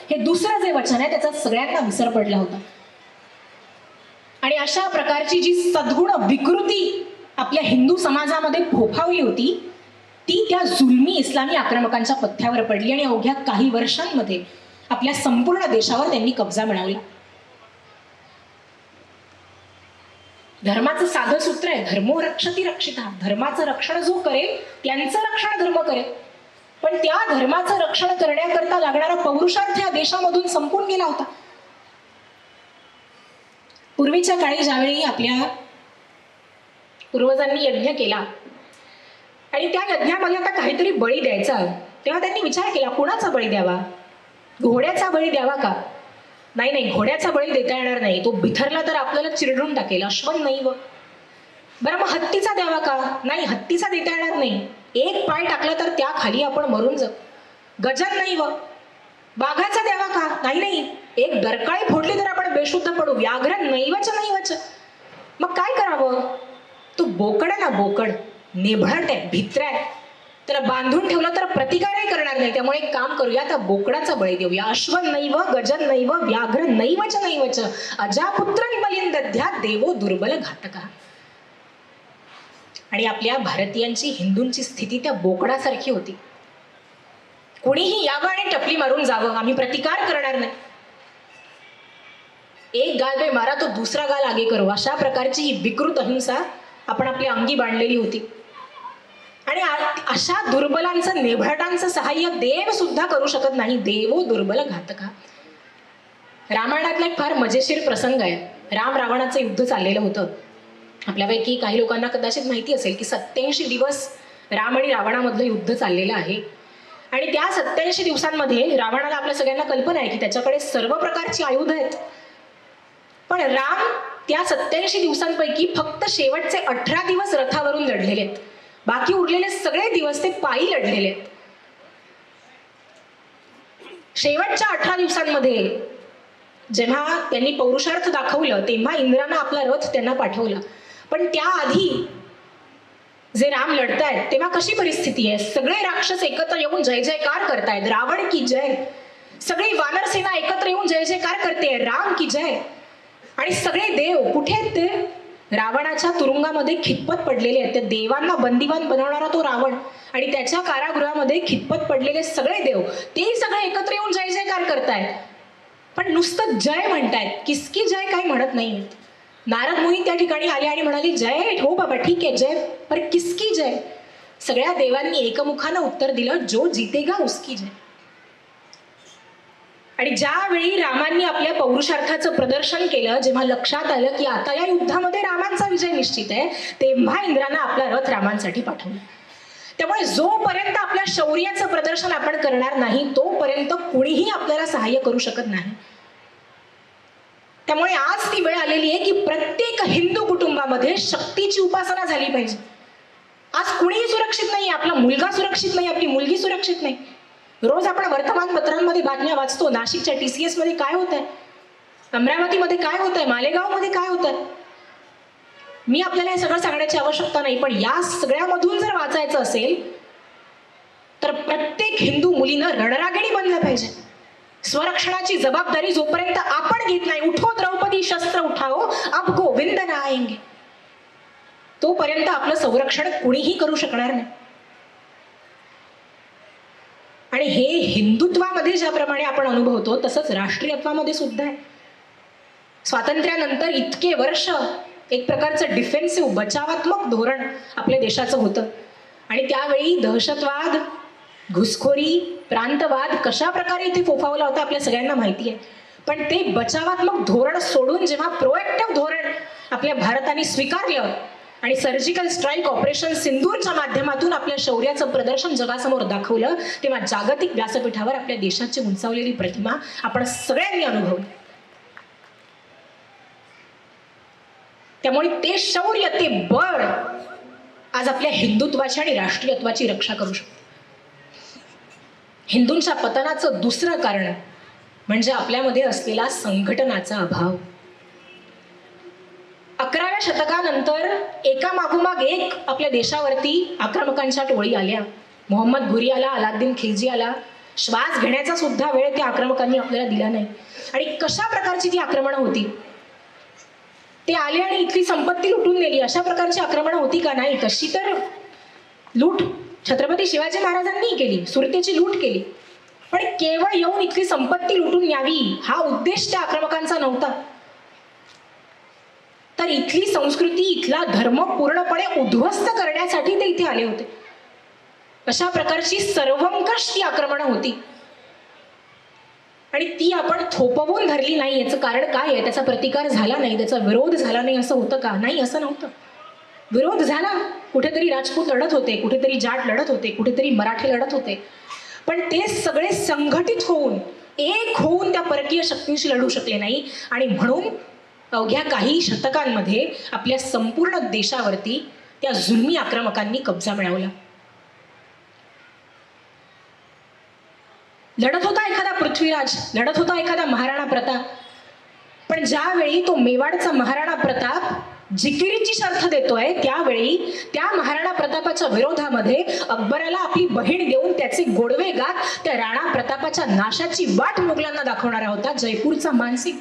हे दुसरं जे वचन आहे त्याचा सगळ्यांना विसर पडला होता. आणि अशा प्रकारची जी सद्गुण विकृती आपल्या हिंदू समाजामध्ये फोफावली होती ती त्या जुलमी इस्लामी आक्रमकांच्या पथ्यावर पडली आणि अवघ्या काही वर्षांमध्ये आपल्या संपूर्ण देशावर त्यांनी कब्जा मिळवला. धर्माचं साधं सूत्र आहे, धर्मो रक्षति रक्षिता. धर्माचं रक्षण जो करेल त्यांचं रक्षण धर्म करेल. पण त्या धर्माचं रक्षण करण्याकरता लागणारा पौरुषार्थ या देशामधून संपून गेला होता. पूर्वीच्या काळी ज्यावेळी आपल्या पूर्वजांनी यज्ञ केला आणि त्या यज्ञामध्ये आता काहीतरी बळी द्यायचा, तेव्हा त्यांनी विचार केला कुणाचा बळी द्यावा? घोड्याचा बळी द्यावा का? नाही, घोड्याचा बळी देता येणार नाही, तो बिथरला तर आपल्याला चिरडून टाकेल, अश्वन नाही. बरं मग हत्तीचा द्यावा का? नाही, हत्तीचा देता येणार नाही, एक पाय टाकला तर त्या खाली आपण मरून जाऊ. गजन नाही. बाघाचा द्यावा का? नाही, एक डरकाळी फोडली तर आपण बेशुद्ध पडू. व्याघ्र नैवच. मग काय करावं? तो बोकड आहे ना, बोकड नेभळट आहे, भित्र आहे, त्याला बांधून ठेवलं तर प्रतिकारही करणार नाही. त्यामुळे एक काम करूया, त्या बोकडाचा बळी देऊया. अश्वन नैव गजन नैव व्याघ्र नैवच अजापुत्र बलिंदध्या देवो दुर्बल घातका. आणि आपल्या भारतीयांची हिंदूंची स्थिती त्या बोकडासारखी होती. कोणीही यावं आणि टपली मारून जावं, आम्ही प्रतिकार करणार नाही. एक गाल पे मारा तो दुसरा गाल आगे करो, अशा प्रकारची ही विकृत अहिंसा आपण आपल्या अंगी बांधलेली होती. आणि अशा दुर्बलांचं नेभळटांचं सहाय्य देव सुद्धा करू शकत नाही. देवो दुर्बल घातका. रामायणातला एक फार मजेशीर प्रसंग आहे. राम रावणाचं युद्ध चाललेलं होतं. आपल्यापैकी काही लोकांना कदाचित माहिती असेल की 87 दिवस राम आणि रावणामधलं युद्ध चाललेलं आहे. आणि त्या 87 दिवसांमध्ये रावणाला आपल्या सगळ्यांना कल्पना आहे की त्याच्याकडे सर्व प्रकारची आयुध आहेत. पण राम त्या 87 दिवसांपैकी फक्त शेवटचे 18 दिवस रथावरून लढलेले आहेत. बाकी उरलेले सगळे दिवस ते पायी लढलेले आहेत. शेवटच्या 18 दिवसांमध्ये जेव्हा त्यांनी पौरुषार्थ दाखवलं तेव्हा इंद्रानं आपला रथ त्यांना पाठवला. पण त्याआधी जे राम लढतायत तेव्हा कशी परिस्थिती आहे? सगळे राक्षस एकत्र येऊन जय जयकार करतायत, रावण की जय. सगळी वानर सेना एकत्र येऊन जय जयकार करते, राम की जय. आणि सगळे देव कुठे आहेत? ते रावणाच्या तुरुंगामध्ये खितपत पडलेले आहेत. त्या देवांना बंदिवान बनवणारा तो रावण आणि त्याच्या कारागृहामध्ये खितपत पडलेले सगळे देव, ते सगळे एकत्र येऊन जय जयकार करतायत. पण नुसतं जय म्हणतायत, किसकी जय काही म्हणत नाही. नारद मुनी त्या ठिकाणी आले आणि म्हणाले, जय हो बाबा ठीक आहे जय, पर किसकी जय? सगळ्या देवांनी एकमुखानं उत्तर दिलं, जो जीतेगा उसकी जय. आणि ज्यावेळी रामांनी आपल्या पौरुषार्थाचं प्रदर्शन केलं, जेव्हा लक्षात आलं की आता या युद्धामध्ये रामांचा विजय निश्चित आहे, तेव्हा इंद्रानं आपला रथ रामांसाठी पाठवला. त्यामुळे जोपर्यंत आपल्या शौर्याचं प्रदर्शन आपण करणार नाही, तोपर्यंत कुणीही आपल्याला सहाय्य करू शकत नाही. त्यामुळे आज ती वेळ आलेली आहे की प्रत्येक हिंदू कुटुंबामध्ये शक्तीची उपासना झाली पाहिजे. आज कुणीही सुरक्षित नाही, आपला मुलगा सुरक्षित नाही, आपली मुलगी सुरक्षित नाही. रोज आपण वर्तमानपत्रांमध्ये बातम्या वाचतो, नाशिकच्या TCS मध्ये काय होत आहे, अमरावतीमध्ये काय होत आहे, मालेगावमध्ये काय होत आहे. मी आपल्याला हे सगळं सांगण्याची आवश्यकता नाही, पण या सगळ्यामधून जर वाचायचं असेल तर प्रत्येक हिंदू मुलीनं रणरागिणी बनलं पाहिजे. स्वरक्षणाची जबाबदारी जोपर्यंत आपण घेत नाही, उठो द्रौपदी शस्त्र उठाओ अब गोविंद ना आएंगे, तोपर्यंत आपलं संरक्षण कुणीही करू शकणार नाही. आणि हे हिंदुत्वामध्ये ज्याप्रमाणे आपण अनुभवतो तसंच राष्ट्रीयत्वामध्ये सुद्धा आहे. स्वातंत्र्यानंतर इतके वर्ष एक प्रकारचं डिफेन्सिव्ह बचावात्मक धोरण आपल्या देशाचं होतं आणि त्यावेळी दहशतवाद, घुसखोरी, प्रांतवाद कशा प्रकारे इथे फोफावला होता आपल्या सगळ्यांना माहिती आहे. पण ते बचावात्मक धोरण सोडून जेव्हा प्रोएक्टिव्ह धोरण आपल्या भारताने स्वीकारलं आणि सर्जिकल स्ट्राईक ऑपरेशन सिंदूरच्या माध्यमातून आपल्या शौर्याचं प्रदर्शन जगासमोर दाखवलं, तेव्हा जागतिक व्यासपीठावर आपल्या देशाची उंचावलेली प्रतिमा आपण सगळ्यांनी अनुभवली. त्यामुळे ते शौर्य, ते बळ आज आपल्या हिंदुत्वाची आणि राष्ट्रीयत्वाची रक्षा करू शकतो. हिंदूंच्या पतनाचं दुसरं कारण म्हणजे आपल्यामध्ये असलेला संघटनाचा अभाव. 11व्या शतकानंतर एका मागोमाग एक आपल्या देशावरती आक्रमकांच्या टोळी आल्या. मोहम्मद घुरी आला, अलाउद्दीन खिलजी आला. श्वास घेण्याचा सुद्धा वेळ त्या आक्रमकांनी आपल्याला दिला नाही. आणि कशा प्रकारची ती आक्रमणं होती? ते आले आणि इथली संपत्ती लुटून नेली, अशा प्रकारची आक्रमणं होती का? नाही. तशी तर लूट छत्रपती शिवाजी महाराजांनी केली, सुरतेची लूट केली, पण केवळ येऊन इथली संपत्ती लुटून न्यावी हा उद्देश त्या आक्रमकांचा नव्हता. तर इथली संस्कृती, इथला धर्म पूर्णपणे उद्ध्वस्त करण्यासाठी ते इथे आले होते. अशा प्रकारची सर्वंकष ती आक्रमणं होती आणि ती आपण थोपवून धरली नाही. याचं कारण काय आहे? त्याचा प्रतिकार झाला नाही, त्याचा विरोध झाला नाही असं होतं का? नाही, असं नव्हतं. विरोध झाला. कुठेतरी राजपूत लढत होते, कुठेतरी जाट लढत होते, कुठेतरी मराठे लढत होते, पण ते सगळे संघटित होऊन, एक होऊन त्या परकीय शक्तींशी लढू शकले नाही. आणि म्हणून अवघ्या काही शतकांमध्ये आपल्या संपूर्ण देशावरती त्या जुलमी आक्रमकांनी कब्जा मिळवला. लढत होता एखादा पृथ्वीराज, लढत होता एखादा महाराणा प्रताप, पण ज्यावेळी तो मेवाडचा महाराणा प्रताप जिकिरीची शर्थ देतोय, त्यावेळी त्या महाराणा प्रतापाच्या विरोधामध्ये अकबराला आपली बहीण देऊन त्याचे गोडवे गात त्या राणा प्रतापाच्या नाशाची वाट मोगलांना दाखवणारा होता जयपूरचा मानसिंग.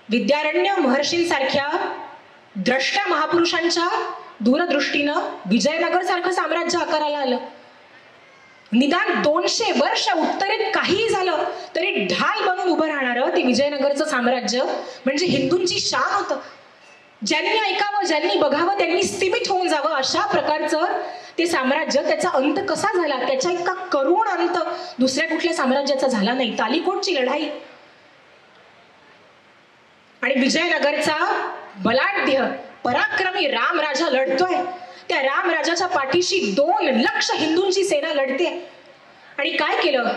विद्यारण्य महर्षींसारख्या द्रष्टा महापुरुषांच्या दूरदृष्टीनं विजयनगर सारखं साम्राज्य आकाराला आलं. निदान 200 वर्ष उत्तरेत काहीही झालं तरी ढाल बनून उभं राहणारं ते विजयनगरचं साम्राज्य म्हणजे हिंदूंची शान होतं. ज्यांनी ऐकावं, ज्यांनी बघावं त्यांनी स्तिमित होऊन जावं अशा प्रकारचं ते साम्राज्य. त्याचा अंत कसा झाला? त्याच्या इतका करुण अंत दुसऱ्या कुठल्या साम्राज्याचा झाला नाही. तालिकोटची लढाई आणि विजयनगरचा बलाढ्य पराक्रमी रामराजा लढतोय. त्या रामराजाच्या पाठीशी 2 लक्ष हिंदूंची सेना लढते. आणि काय केलं?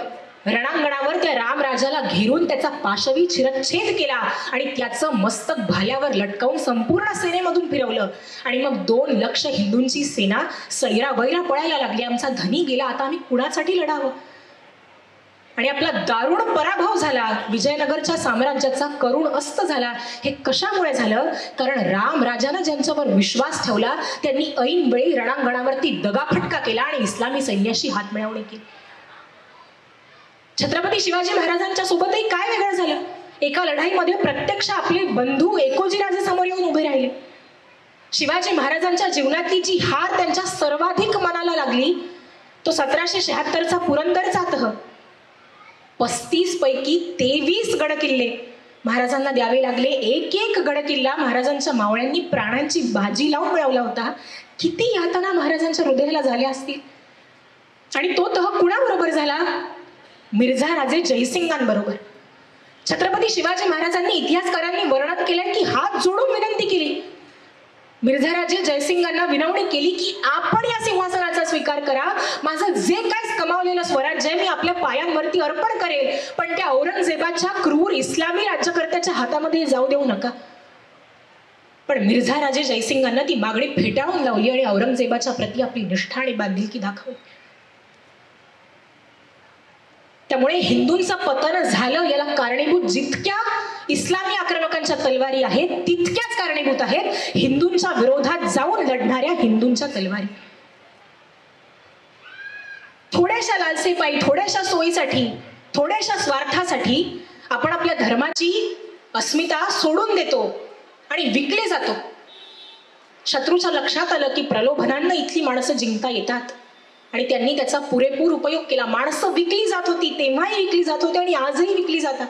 रणांगणावर त्या रामराजाला घेरून त्याचा पाशवी शिरच्छेद केला आणि त्याचं मस्तक भाल्यावर लटकावून संपूर्ण सेनेमधून फिरवलं. आणि मग 2 लक्ष हिंदूंची सेना सैरावैरा पळायला लागली. आमचा धनी गेला, आता आम्ही कुणासाठी लढावं? आणि आपला दारुण पराभव झाला. विजयनगरच्या साम्राज्याचा करुण अस्त झाला. हे कशामुळे झालं? कारण रामराजानं ज्यांच्यावर विश्वास ठेवला त्यांनी ऐन वेळी रणांगणावरती दगाफटका केला आणि इस्लामी सैन्याशी हात मिळवणी केली. छत्रपती शिवाजी महाराजांच्या सोबतही काय वेगळं झालं? एका लढाईमध्ये प्रत्यक्ष आपले बंधू एकोजीराजे समोर येऊन उभे राहिले. शिवाजी महाराजांच्या जीवनातली जी हार त्यांच्या सर्वाधिक मनाला लागली तो 1776चा पुरंदरचा तह. 35 पैकी 23 गडकिल्ले महाराजांना द्यावे लागले. एक एक गडकिल्ला महाराजांच्या मावळ्यांनी प्राणांची बाजी लावून मिळवला होता. किती यातना महाराजांच्या हृदयाला झाल्या असतील. आणि तो तह कुणाबरोबर झाला? मिर्झा राजे जयसिंगांबरोबर. छत्रपती शिवाजी महाराजांनी इतिहासकारांनी वर्णन केलंय की हात जोडून विनंती केली. मिर्झा राजे जयसिंगांना विनवणी केली की आपण या सिंहासनाचा स्वीकार करा. माझं जे काय कमावलेलं स्वराज्य आहे मी आपल्या पायांवरती अर्पण करेल, पण त्या औरंगजेबाच्या क्रूर इस्लामी राज्यकर्त्याच्या हातामध्ये जाऊ देऊ नका. पण मिर्झा राजे जयसिंगांना ती मागणी फेटाळून लावली आणि औरंगजेबाच्या प्रती आपली निष्ठा आणि बांधिलकी दाखवली. त्यामुळे हिंदूंचं पतन झालं याला कारणीभूत जितक्या इस्लामी आक्रमकांच्या तलवारी आहेत तितक्याच कारणीभूत आहेत हिंदूंच्या विरोधात जाऊन लढणाऱ्या हिंदूंच्या तलवारी. थोड्याशा लालसेपायी, थोड्याशा सोयीसाठी, थोड्याशा स्वार्थासाठी आपण आपल्या धर्माची अस्मिता सोडून देतो आणि विकले जातो. शत्रूच्या लक्षात आलं की प्रलोभनांना इथली माणसं जिंकता येतात आणि त्यांनी त्याचा पुरेपूर उपयोग केला. माणसं विकली जात होती, तेव्हाही विकली जात होती आणि आजही विकली जातात.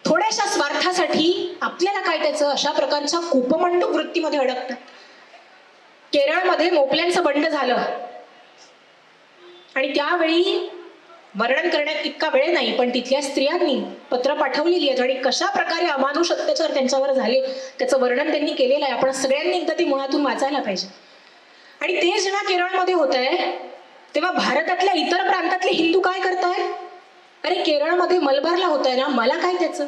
थोड्याशा स्वार्थासाठी आपल्याला काय त्याचं अशा प्रकारच्या कूपमंडूक वृत्तीमध्ये अडकतात. केरळमध्ये मोपल्यांचं बंड झालं आणि त्यावेळी वर्णन करण्यात इतका वेळ नाही, पण तिथल्या स्त्रियांनी पत्र पाठवलेली आहेत आणि कशा प्रकारे अमानुष अत्याचार त्यांच्यावर झाले त्याचं वर्णन त्यांनी केलेलं आहे. आपण सगळ्यांनी एकदा ते मुळातून वाचायला पाहिजे. आणि ते जेव्हा केरळमध्ये होत आहे तेव्हा भारतातल्या इतर प्रांतातले हिंदू काय करताय? अरे केरळमध्ये मलबारला होत आहे ना, मला काय त्याचं?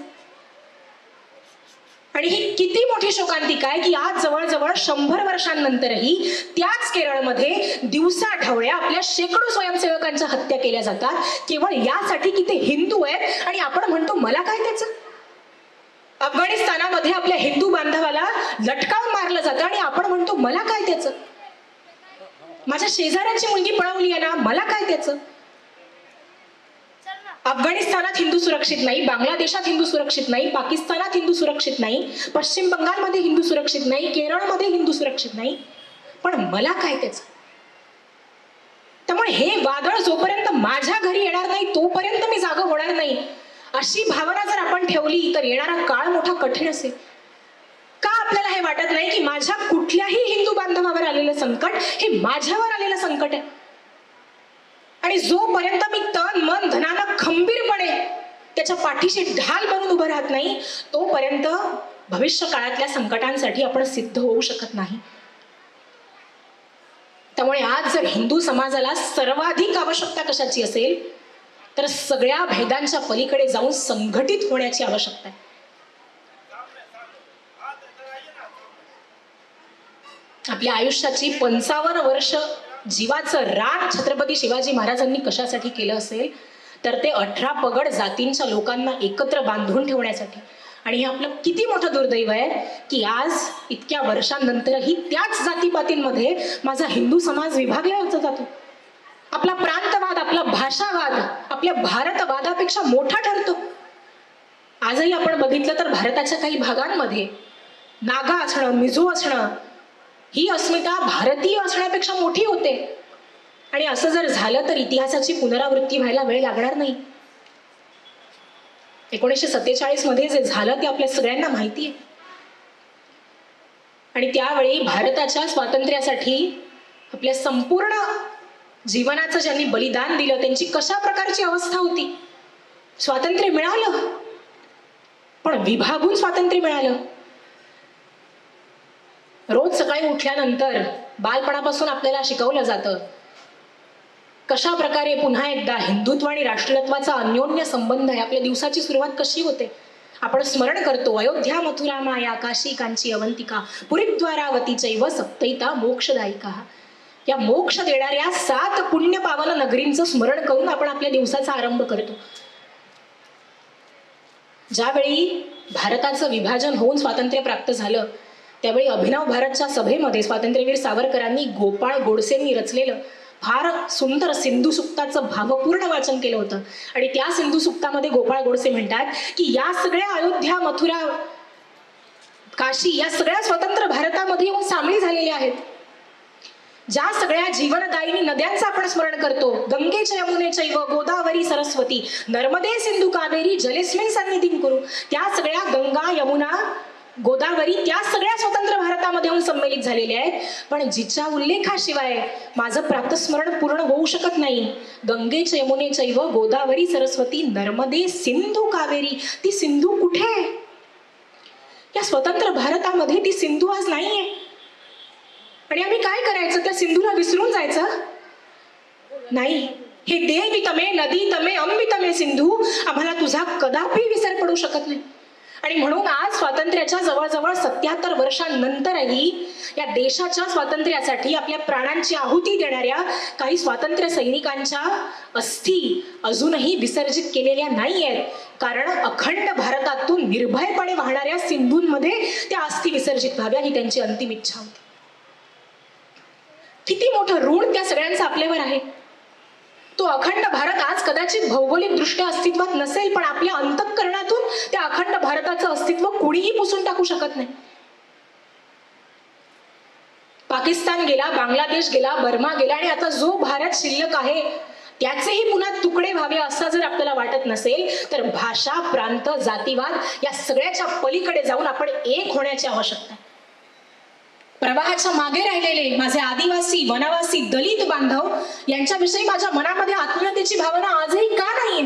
आणि ही किती मोठी शोकांतिका आहे की आज जवळजवळ 100 वर्षांनंतरही त्याच केरळमध्ये दिवसा ढवळ्या आपल्या शेकडो स्वयंसेवकांच्या हत्या केल्या जातात केवळ यासाठी की ते हिंदू आहेत आणि आपण म्हणतो मला काय त्याचं. अफगाणिस्तानामध्ये आपल्या हिंदू बांधवाला लटकावून मारलं जातं आणि आपण म्हणतो मला काय त्याचं. माझ्या शेजाऱ्याची मुलगी पळवली आहे ना, मला काय त्याचं. अफगाणिस्तानात हिंदू सुरक्षित नाही, बांगलादेशात हिंदू सुरक्षित नाही, पाकिस्तानात हिंदू सुरक्षित नाही, पश्चिम बंगालमध्ये हिंदू सुरक्षित नाही, केरळमध्ये हिंदू सुरक्षित नाही, पण मला काय त्याचं. त्यामुळे हे वादळ जोपर्यंत माझ्या घरी येणार नाही तोपर्यंत मी जागा होणार नाही अशी भावना जर आपण ठेवली तर येणारा काळ मोठा कठीण असेल. का आपल्याला हे वाटत नाही की माझ्या कुठल्याही हिंदू बांधवावर आलेलं संकट हे माझ्यावर आलेलं संकट आहे आणि जोपर्यंत मी तन मन धनानं खंबीरपणे त्याच्या पाठीशी ढाल बनून उभं राहत नाही तोपर्यंत भविष्य काळातल्या संकटांसाठी आपण सिद्ध होऊ शकत नाही. त्यामुळे आज जर हिंदू समाजाला सर्वाधिक आवश्यकता कशाची असेल तर सगळ्या भेदांच्या पलीकडे जाऊन संघटित होण्याची आवश्यकता आहे. आपल्या आयुष्याची 55 वर्ष जीवाचं रान छत्रपती शिवाजी महाराजांनी कशासाठी केलं असेल तर ते 18 पगड जातींच्या लोकांना एकत्र बांधून ठेवण्यासाठी. आणि हे आपलं किती मोठं दुर्दैव आहे की आज इतक्या वर्षांनंतरही त्याच जातीपातींमध्ये माझा हिंदू समाज विभागला जातो. आपला प्रांतवाद, आपला भाषावाद आपल्या भारतवादापेक्षा मोठा ठरतो. आजही आपण बघितलं तर भारताच्या काही भागांमध्ये नागा असणं, मिझो असणं ही अस्मिता भारतीय असण्यापेक्षा मोठी होते. आणि असं जर झालं तर इतिहासाची पुनरावृत्ती व्हायला वेळ लागणार नाही. 1947 मध्ये जे झालं ते आपल्या सगळ्यांना माहिती आहे. आणि त्यावेळी भारताच्या स्वातंत्र्यासाठी आपल्या संपूर्ण जीवनाचं ज्यांनी बलिदान दिलं त्यांची कशा प्रकारची अवस्था होती. स्वातंत्र्य मिळालं पण विभागून स्वातंत्र्य मिळालं. रोज सकाळी उठल्यानंतर बालपणापासून आपल्याला शिकवलं जातं कशा प्रकारे पुन्हा एकदा हिंदुत्व आणि राष्ट्रत्वाचा अन्योन्य संबंध आहे. आपल्या दिवसाची सुरुवात कशी होते आपण स्मरण करतो. अयोध्या मथुरा माया काशी कांची अवंतिका पुरीद्वारावती चैव सप्तैता मोक्षदायिका. या मोक्ष देणाऱ्या 7 पुण्य पावन नगरींचं स्मरण करून आपण आपल्या दिवसाचा आरंभ करतो. ज्यावेळी भारताचं विभाजन होऊन स्वातंत्र्य प्राप्त झालं त्यावेळी अभिनव भारतच्या सभेमध्ये स्वातंत्र्यवीर सावरकरांनी गोपाळ गोडसेंनी रचलेलं फार सुंदर सिंधू सुक्ताचं भावपूर्ण वाचन केलं होतं. आणि त्या सिंधू सुक्तामध्ये गोपाळ गोडसे म्हणतात की या सगळ्या अयोध्या, मथुरा, काशी या सगळ्या स्वतंत्र भारतामध्ये येऊन सामील झालेल्या आहेत. ज्या सगळ्या जीवनदायिनी नद्यांचं आपण स्मरण करतो, गंगेच यमुने चैव गोदावरी सरस्वती नर्मदे सिंधू कावेरी जलेस्मिन सन्निधिं कुरु, त्या सगळ्या गंगा, यमुना, गोदावरी त्या सगळ्या स्वतंत्र भारतामध्ये येऊन संमेलित झालेल्या आहेत. पण जिच्या उल्लेखाशिवाय माझं प्रातस्मरण पूर्ण होऊ शकत नाही. गंगेच यमुने चैव गोदावरी सरस्वती नर्मदे सिंधू कावेरी, ती सिंधू कुठे आहे? या स्वतंत्र भारतामध्ये ती सिंधू आज नाहीये. आणि आम्ही काय करायचं? त्या सिंधूला विसरून जायचं नाही. हे देवी तमे, नदी तमे, अंबी तमे सिंधू, आम्हाला तुझा कदापि विसर पडू शकत नाही. आणि म्हणून आज स्वातंत्र्याच्या जवळजवळ 77 वर्षांनंतरही या देशाच्या स्वातंत्र्यासाठी आपल्या प्राणांची आहुती देणाऱ्या काही स्वातंत्र्य सैनिकांच्या अस्थी अजूनही विसर्जित केलेल्या नाही आहेत. कारण अखंड भारतातून निर्भयपणे वाहणाऱ्या सिंधूंमध्ये त्या अस्थी विसर्जित व्हाव्या ही त्यांची अंतिम इच्छा होती. किती मोठं ऋण त्या सगळ्यांचं आपल्यावर आहे. तो अखंड भारत आज कदाचित भौगोलिक दृष्ट्या अस्तित्वात नसेल, पण आपल्या अंतःकरणातून त्या अखंड भारताचं अस्तित्व कुणीही पुसून टाकू शकत नाही. पाकिस्तान गेला, बांगलादेश गेला, बर्मा गेला, आणि आता जो भारत शिल्लक आहे त्याचेही पुन्हा तुकडे व्हावे असं जर आपल्याला वाटत नसेल तर भाषा, प्रांत, जातीवाद या सगळ्याच्या पलीकडे जाऊन आपण एक होण्याची आवश्यकता आहे. प्रवाहाच्या मागे राहिलेले माझे आदिवासी, वनवासी, दलित बांधव यांच्याविषयी माझ्या मनामध्ये आत्मीयतेची भावना आजही का नाहीये?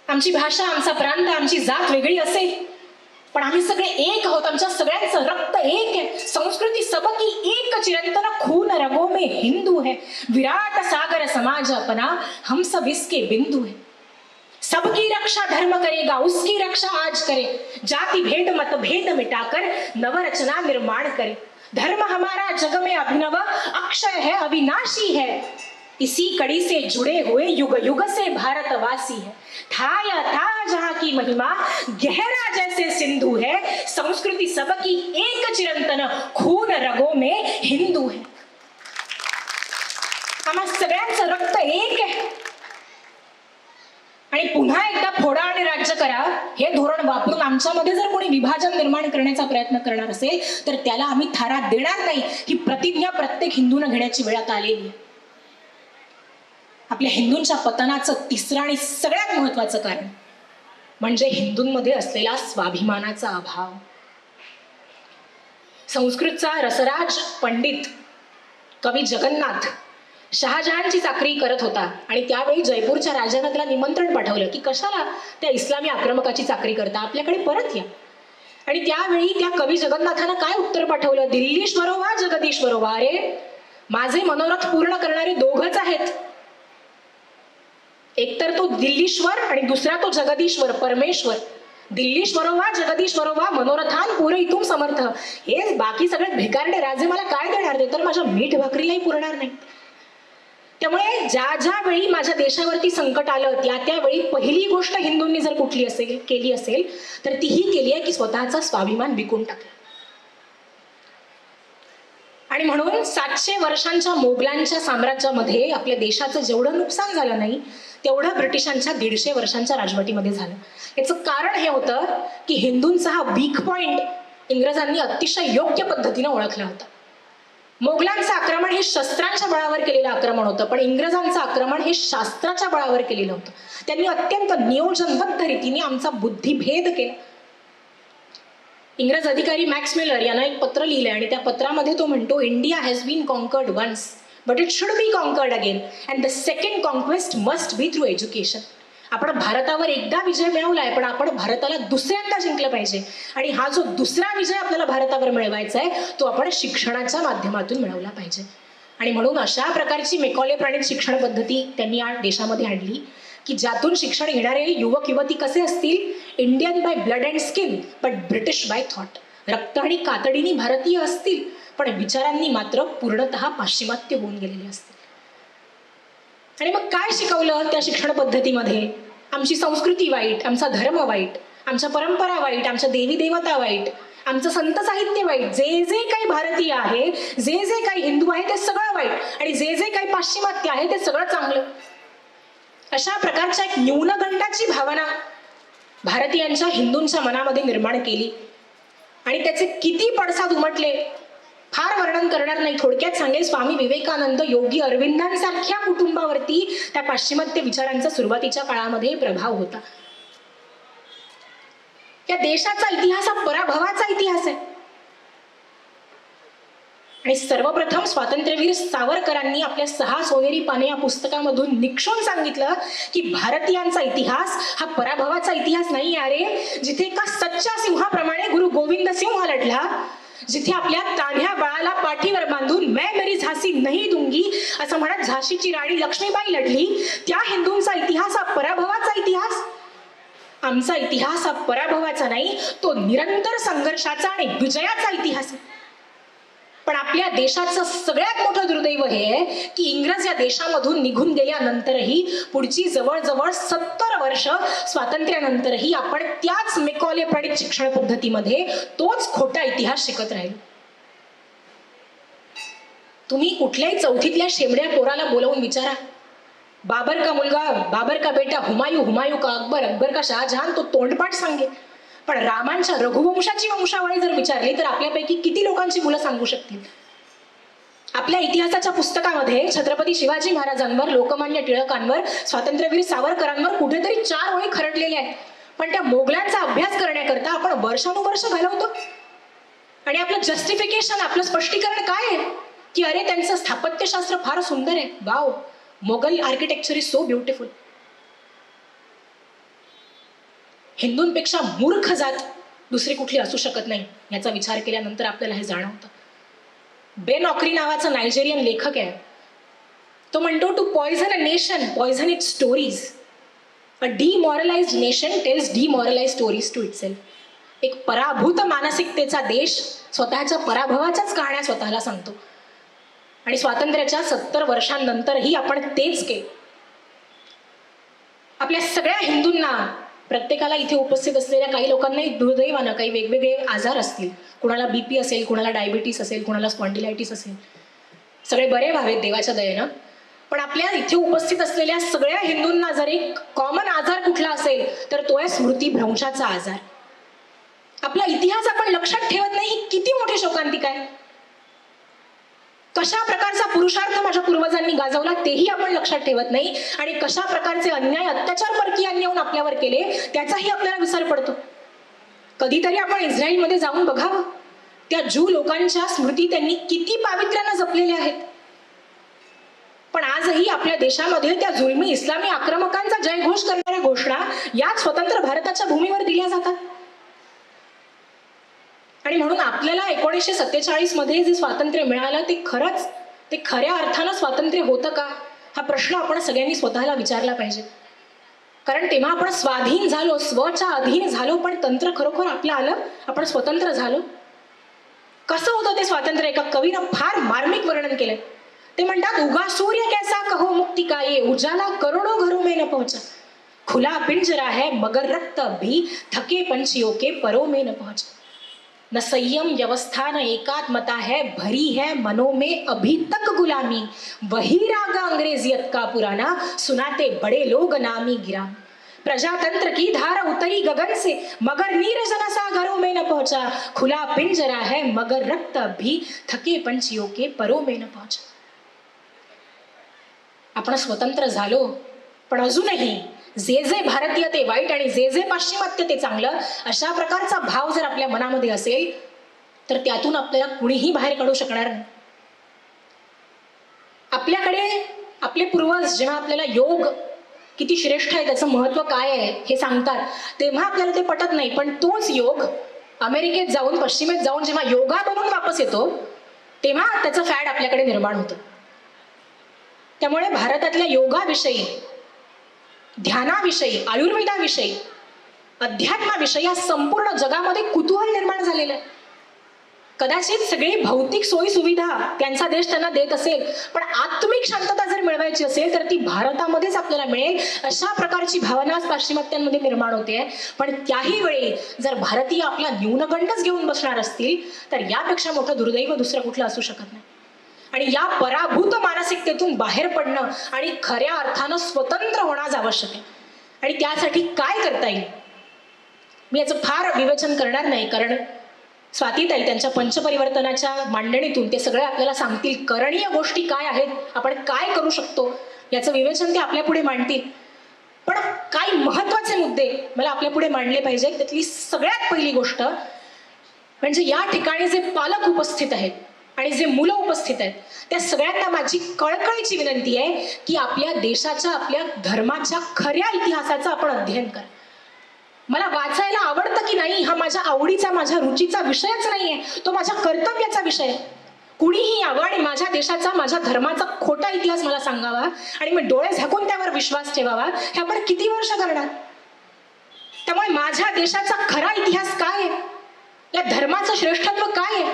आमची भाषा, आमचा प्रांत, आमची जात वेगळी असेल, पण आम्ही सगळे एक आहोत. आमच्या सगळ्यांचं रक्त एक आहे. संस्कृती सबकी एक चिरंतन खून रगों में हिंदू है, विराट सागर समाज अपना हम सब इसके बिंदु है. सबकी रक्षा धर्म करेगा, उसकी रक्षा आज करे, जाति भेद मत भेद मिटाकर नवरचना निर्माण करे. धर्म हमारा जग में अभिनव अक्षय है, अविनाशी है, इसी कड़ी से जुड़े हुए युग युग से भारतवासी है. था या था जहां की महिमा गहरा जैसे सिंधु है, संस्कृति सबकी एक चिरंतन खून रगों में हिंदू है. आम्हा सगळ्यांचं रक्त एक आहे. आणि पुन्हा एकदा फोडा आणि राज्य करा हे धोरण वापरून आमच्यामध्ये जर कोणी विभाजन निर्माण करण्याचा प्रयत्न करणार असेल तर त्याला आम्ही थारा देणार नाही. ही प्रतिज्ञा प्रत्येक हिंदूने घेण्याची वेळ आता आलेली आहे. आपल्या हिंदूंच्या पतनाचं तिसरं आणि सगळ्यात महत्वाचं कारण म्हणजे हिंदूंमध्ये असलेला स्वाभिमानाचा अभाव. संस्कृतचा रसराज पंडित कवी जगन्नाथ शहाजहानची चाकरी करत होता आणि त्यावेळी जयपूरच्या राजाने त्याला निमंत्रण पाठवलं की कशाला त्या इस्लामी आक्रमकाची चाकरी करता, आपल्याकडे परत या. आणि त्यावेळी त्या कवी जगन्नाथानं काय उत्तर पाठवलं? दिल्लीश्वरो वा जगदीश्वरो वा. अरे माझे मनोरथ पूर्ण करणारे दोघच आहेत. एकतर तो दिल्लीश्वर आणि दुसरा तो जगदीश्वर परमेश्वर. दिल्लीश्वरो वा जगदीश्वरो वा मनोरथान पूरयितुम समर्थ. हे बाकी सगळे भिकारडे राजे मला काय देणार? ते तर माझ्या मीठ भाकरीलाही पुरणार नाही. त्यामुळे ज्या ज्या वेळी माझ्या देशावरती संकट आलं त्यावेळी पहिली गोष्ट हिंदूंनी जर कुठली केली असेल तर ती ही केली आहे की स्वतःचा स्वाभिमान विकून टाकला. आणि म्हणून 700 वर्षांच्या मोगलांच्या साम्राज्यामध्ये आपल्या देशाचं जेवढं नुकसान झालं नाही तेवढं ब्रिटिशांच्या 150 वर्षांच्या राजवटीमध्ये झालं. याचं कारण हे होतं की हिंदूंचा हा वीक पॉइंट इंग्रजांनी अतिशय योग्य पद्धतीने ओळखला होता. मोगलांचं आक्रमण हे शस्त्रांच्या बळावर केलेलं आक्रमण होतं, पण इंग्रजांचं आक्रमण हे शास्त्राच्या बळावर केलेलं होतं. त्यांनी अत्यंत नियोजनबद्ध रीतीने आमचा बुद्धिभेद केला. इंग्रज अधिकारी मॅक्स मिलर यांना एक पत्र लिहिलंय आणि त्या पत्रामध्ये तो म्हणतो, India has been conquered once but it should be conquered again and the second conquest must be through education. आपण भारतावर एकदा विजय मिळवलाय, पण आपण भारताला दुसऱ्यांदा जिंकलं पाहिजे. आणि हा जो दुसरा विजय आपल्याला भारतावर मिळवायचा आहे तो आपण शिक्षणाच्या माध्यमातून मिळवला पाहिजे. आणि म्हणून अशा प्रकारची मेकॉले प्रणित शिक्षण पद्धती त्यांनी या देशामध्ये आणली की ज्यातून शिक्षण घेणारे युवक युवती कसे असतील? Indian by blood and skin but British by thought. रक्त आणि कातडीने भारतीय असतील पण विचारांनी मात्र पूर्णतः पाश्चिमात्य होऊन गेलेले असतील. आणि मग काय शिकवलं त्या शिक्षण पद्धतीमध्ये? आमची संस्कृती वाईट, आमचा धर्म वाईट, आमच्या परंपरा वाईट, आमच्या देवी देवता वाईट, आमचं संत साहित्य वाईट, जे जे काही भारतीय आहे, जे जे काही हिंदू आहे ते सगळं वाईट, आणि जे जे काही पाश्चिमात्य आहे ते सगळं चांगलं. अशा प्रकारच्या एक न्यूनगंडाची भावना भारतीयांच्या, हिंदूंच्या मनामध्ये निर्माण केली. आणि त्याचे किती पडसाद उमटले फार वर्णन करणार नाही. थोडक्यात सांगेल, स्वामी विवेकानंद, योगी अरविंदांसारख्या कुटुंबावरती त्या पाश्चिमात्य विचारांचा सुरुवातीच्या काळामध्ये प्रभाव होता. या देशाचा इतिहास हा पराभवाचा इतिहास आहे. आणि सर्वप्रथम स्वातंत्र्यवीर सावरकरांनी आपल्या 6 सोनेरी पाने या पुस्तकामधून निक्षून सांगितलं की भारतीयांचा इतिहास हा पराभवाचा इतिहास नाही आहे. जिथे एका सच्च्या सिंहाप्रमाणे गुरु गोविंद सिंह लढला, जिथे आपल्या तान्ह्या बाळाला पाठीवर बांधून मैं मेरी झांसी नहीं दूंगी असं म्हणत झाशीची राणी लक्ष्मीबाई लढली, त्या हिंदूंचा इतिहास हा पराभवाचा इतिहास. आमचा इतिहास हा पराभवाचा नाही, तो निरंतर संघर्षाचा आणि विजयाचा इतिहास आहे. पण आपल्या देशाचं सगळ्यात मोठं दुर्दैव हे आहे की इंग्रज या देशामधून निघून गेल्यानंतरही पुढची जवळजवळ 70 वर्ष स्वातंत्र्यानंतरही आपण त्याच मेकॉले प्रणित शिक्षण पद्धतीमध्ये तोच खोटा इतिहास शिकत राहिलो. तुम्ही कुठल्याही चौथीतल्या शेमड्या पोराला बोलवून विचारा, बाबर का मुलगा, बाबर का बेटा हुमायूं, हुमायूं का अकबर, अकबर का शाहजहान, तो तोंडपाठ सांगेल. पण रामांच्या रघुवंशाची वंशावळी जर विचारली तर आपल्यापैकी किती लोकांची मुलं सांगू शकतील? आपल्या इतिहासाच्या पुस्तकामध्ये छत्रपती शिवाजी महाराजांवर, लोकमान्य टिळकांवर, स्वातंत्र्यवीर सावरकरांवर कुठेतरी 4 ओळी खरडलेल्या आहेत. पण त्या मोगलांचा अभ्यास करण्याकरता आपण वर्षानुवर्ष घालवतो. आणि आपलं जस्टिफिकेशन, आपलं स्पष्टीकरण काय आहे की अरे त्यांचं स्थापत्यशास्त्र फार सुंदर आहे, wow, Mughal architecture is so beautiful. हिंदूंपेक्षा मूर्ख जात दुसरी कुठली असू शकत नाही याचा विचार केल्यानंतर आपल्याला हे जाणवतं. बेन ऑक्री नावाचा नायजेरियन लेखक आहे. तो म्हणतो, to poison a nation poison its stories, a demoralised nation tells demoralised stories to itself. एक पराभूत मानसिकतेचा देश स्वतःच्या पराभवाच्याच कहाण्या स्वतःला सांगतो. आणि स्वातंत्र्याच्या 70 वर्षांनंतरही आपण तेच केलं. आपल्या सगळ्या हिंदूंना, प्रत्येकाला इथे उपस्थित असलेल्या काही लोकांनाही दुर्दैवानं काही वेगवेगळे आजार असतील. कुणाला बीपी असेल, कुणाला डायबिटीस असेल, कुणाला स्पॉन्डिलायटिस असेल. सगळे बरे व्हावेत देवाच्या दयेनं. पण आपल्या इथे उपस्थित असलेल्या सगळ्या हिंदूंना जर एक कॉमन आजार कुठला असेल तर तो आहे स्मृतिभ्रंशाचा आजार. आपला इतिहास आपण लक्षात ठेवत नाही, ही किती मोठी शोकांतिका आहे. कशा प्रकारचा पुरुषार्थ माझ्या पूर्वजांनी गाजवला तेही आपण लक्षात ठेवत नाही. आणि कशा प्रकारचे अन्याय, अत्याचार परकीयांनी येऊन आपल्यावर केले त्याचाही आपल्याला विसर पडतो. कधीतरी आपण इस्रायलमध्ये जाऊन बघावं, त्या ज्यू लोकांच्या स्मृती त्यांनी किती पावित्र्यानं जपलेल्या आहेत. पण आजही आपल्या देशामध्ये त्या जुलमी इस्लामी आक्रमकांचा जयघोष करणाऱ्या घोषणा याच स्वतंत्र भारताच्या भूमीवर दिल्या जातात. आणि म्हणून आपल्याला 1947 मध्ये जे स्वातंत्र्य मिळालं ते खऱ्या अर्थानं स्वातंत्र्य होतं का, हा प्रश्न आपण सगळ्यांनी स्वतःला विचारला पाहिजे. कारण तेव्हा आपण स्वाधीन झालो, स्वच्या अधीन झालो, पण तंत्र खरोखर आपलं आलं, आपण स्वतंत्र झालो. कसं होतं ते स्वातंत्र्य? एका कवीनं फार मार्मिक वर्णन केलंय. ते म्हणतात, उगा सूर्य कैसा कहो मुक्ति का ये, उजाला करोड़ों घरों में न पहुंचा, खुला पिंजरा है मगर रक्त भी थके पंछियों के परों में न पहुंचा. न संयम व्यवस्था न एकात्मता है, भरी है मनों में अभी तक गुलामी, वही राग अंग्रेजियत का पुराना, सुनाते बड़े लोग नामी गिरामी. प्रजातंत्र की धार उतरी गगन से मगर निर्जन सा घरों में न पहुंचा, खुला पिंजरा है मगर रक्त भी थके पंछियों के परों में न पहुंचा. आपण स्वतंत्र झालो, पण अजूनही जे जे भारतीय ते वाईट आणि जे जे पाश्चिमात्य ते चांगलं, अशा प्रकारचा भाव जर आपल्या मनामध्ये असेल तर त्यातून आपल्याला कुणीही बाहेर काढू शकणार नाही. आपल्याकडे आपले पूर्वज जेव्हा आपल्याला योग किती श्रेष्ठ आहे, त्याचं महत्व काय आहे हे सांगतात, तेव्हा आपल्याला ते पटत नाही. पण तोच योग अमेरिकेत जाऊन, पश्चिमेत जाऊन जेव्हा योगा बनून वापस येतो तेव्हा त्याचं फॅड आपल्याकडे निर्माण होतं. त्यामुळे भारतातल्या योगाविषयी, ध्यानाविषयी, आयुर्वेदाविषयी, अध्यात्माविषयी या संपूर्ण जगामध्ये कुतूहल निर्माण झालेलं आहे. कदाचित सगळी भौतिक सोयी सुविधा त्यांचा देश त्यांना देत असेल, पण आत्मिक शांतता जर मिळवायची असेल तर ती भारतामध्येच आपल्याला मिळेल, अशा प्रकारची भावना पाश्चिमात्यांमध्ये निर्माण होते. पण त्याही वेळी जर भारतीय आपला न्यूनगंडच घेऊन बसणार असतील तर यापेक्षा मोठं दुर्दैव दुसरं कुठलं असू शकत नाही. आणि या पराभूत मानसिकतेतून बाहेर पडणं आणि खऱ्या अर्थानं स्वतंत्र होणं आवश्यक आहे. आणि त्यासाठी काय करता येईल, मी याचं फार विवेचन करणार नाही, कारण स्वातीताई त्यांच्या पंचपरिवर्तनाच्या मांडणीतून ते सगळे आपल्याला सांगतील करणीय गोष्टी काय आहेत, आपण काय करू शकतो याचं विवेचन ते आपल्या पुढे मांडतील. पण काही महत्वाचे मुद्दे मला आपल्या पुढे मांडले पाहिजे. त्यातली सगळ्यात पहिली गोष्ट म्हणजे या ठिकाणी जे पालक उपस्थित आहेत आणि जे मुलं उपस्थित आहेत त्या सगळ्यांना माझी कळकळीची विनंती आहे की आपल्या देशाच्या, आपल्या धर्माच्या खऱ्या इतिहासाचं आपण अध्ययन करा. मला वाचायला आवडतं की नाही हा माझ्या आवडीचा, माझ्या रुचीचा विषयच नाहीये, तो माझ्या कर्तव्याचा विषय आहे. कुणीही यावं आणि माझ्या देशाचा, माझ्या धर्माचा खोटा इतिहास मला सांगावा आणि मी डोळे झाकून त्यावर विश्वास ठेवावा, हे आपण किती वर्ष करणार. त्यामुळे माझ्या देशाचा खरा इतिहास काय आहे, या धर्माचं श्रेष्ठत्व काय आहे,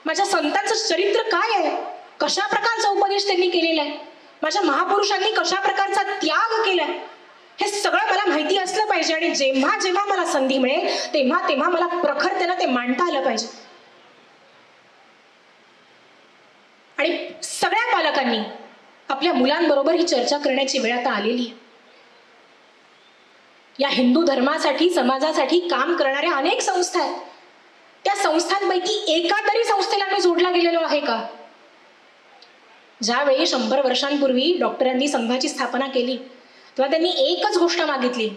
माझ्या संतांचं चरित्र काय आहे, कशा प्रकारचा उपदेश त्यांनी केलेला आहे, माझ्या महापुरुषांनी कशा प्रकारचा त्याग केलाय, हे सगळं मला माहिती असलं पाहिजे. आणि जेव्हा जेव्हा मला संधी मिळेल तेव्हा तेव्हा मला प्रखरतेनं ते मांडता आलं पाहिजे. आणि सगळ्या पालकांनी आपल्या मुलांबरोबर ही चर्चा करण्याची वेळ आता आलेली आहे. या हिंदू धर्मासाठी, समाजासाठी काम करणाऱ्या अनेक संस्था आहेत. त्या संस्थांपैकी एका तरी संस्थेला मी जोडला गेलेलो आहे का? ज्यावेळी 100 वर्षांपूर्वी डॉक्टरांनी संघाची स्थापना केली तेव्हा त्यांनी एकच गोष्ट मागितली.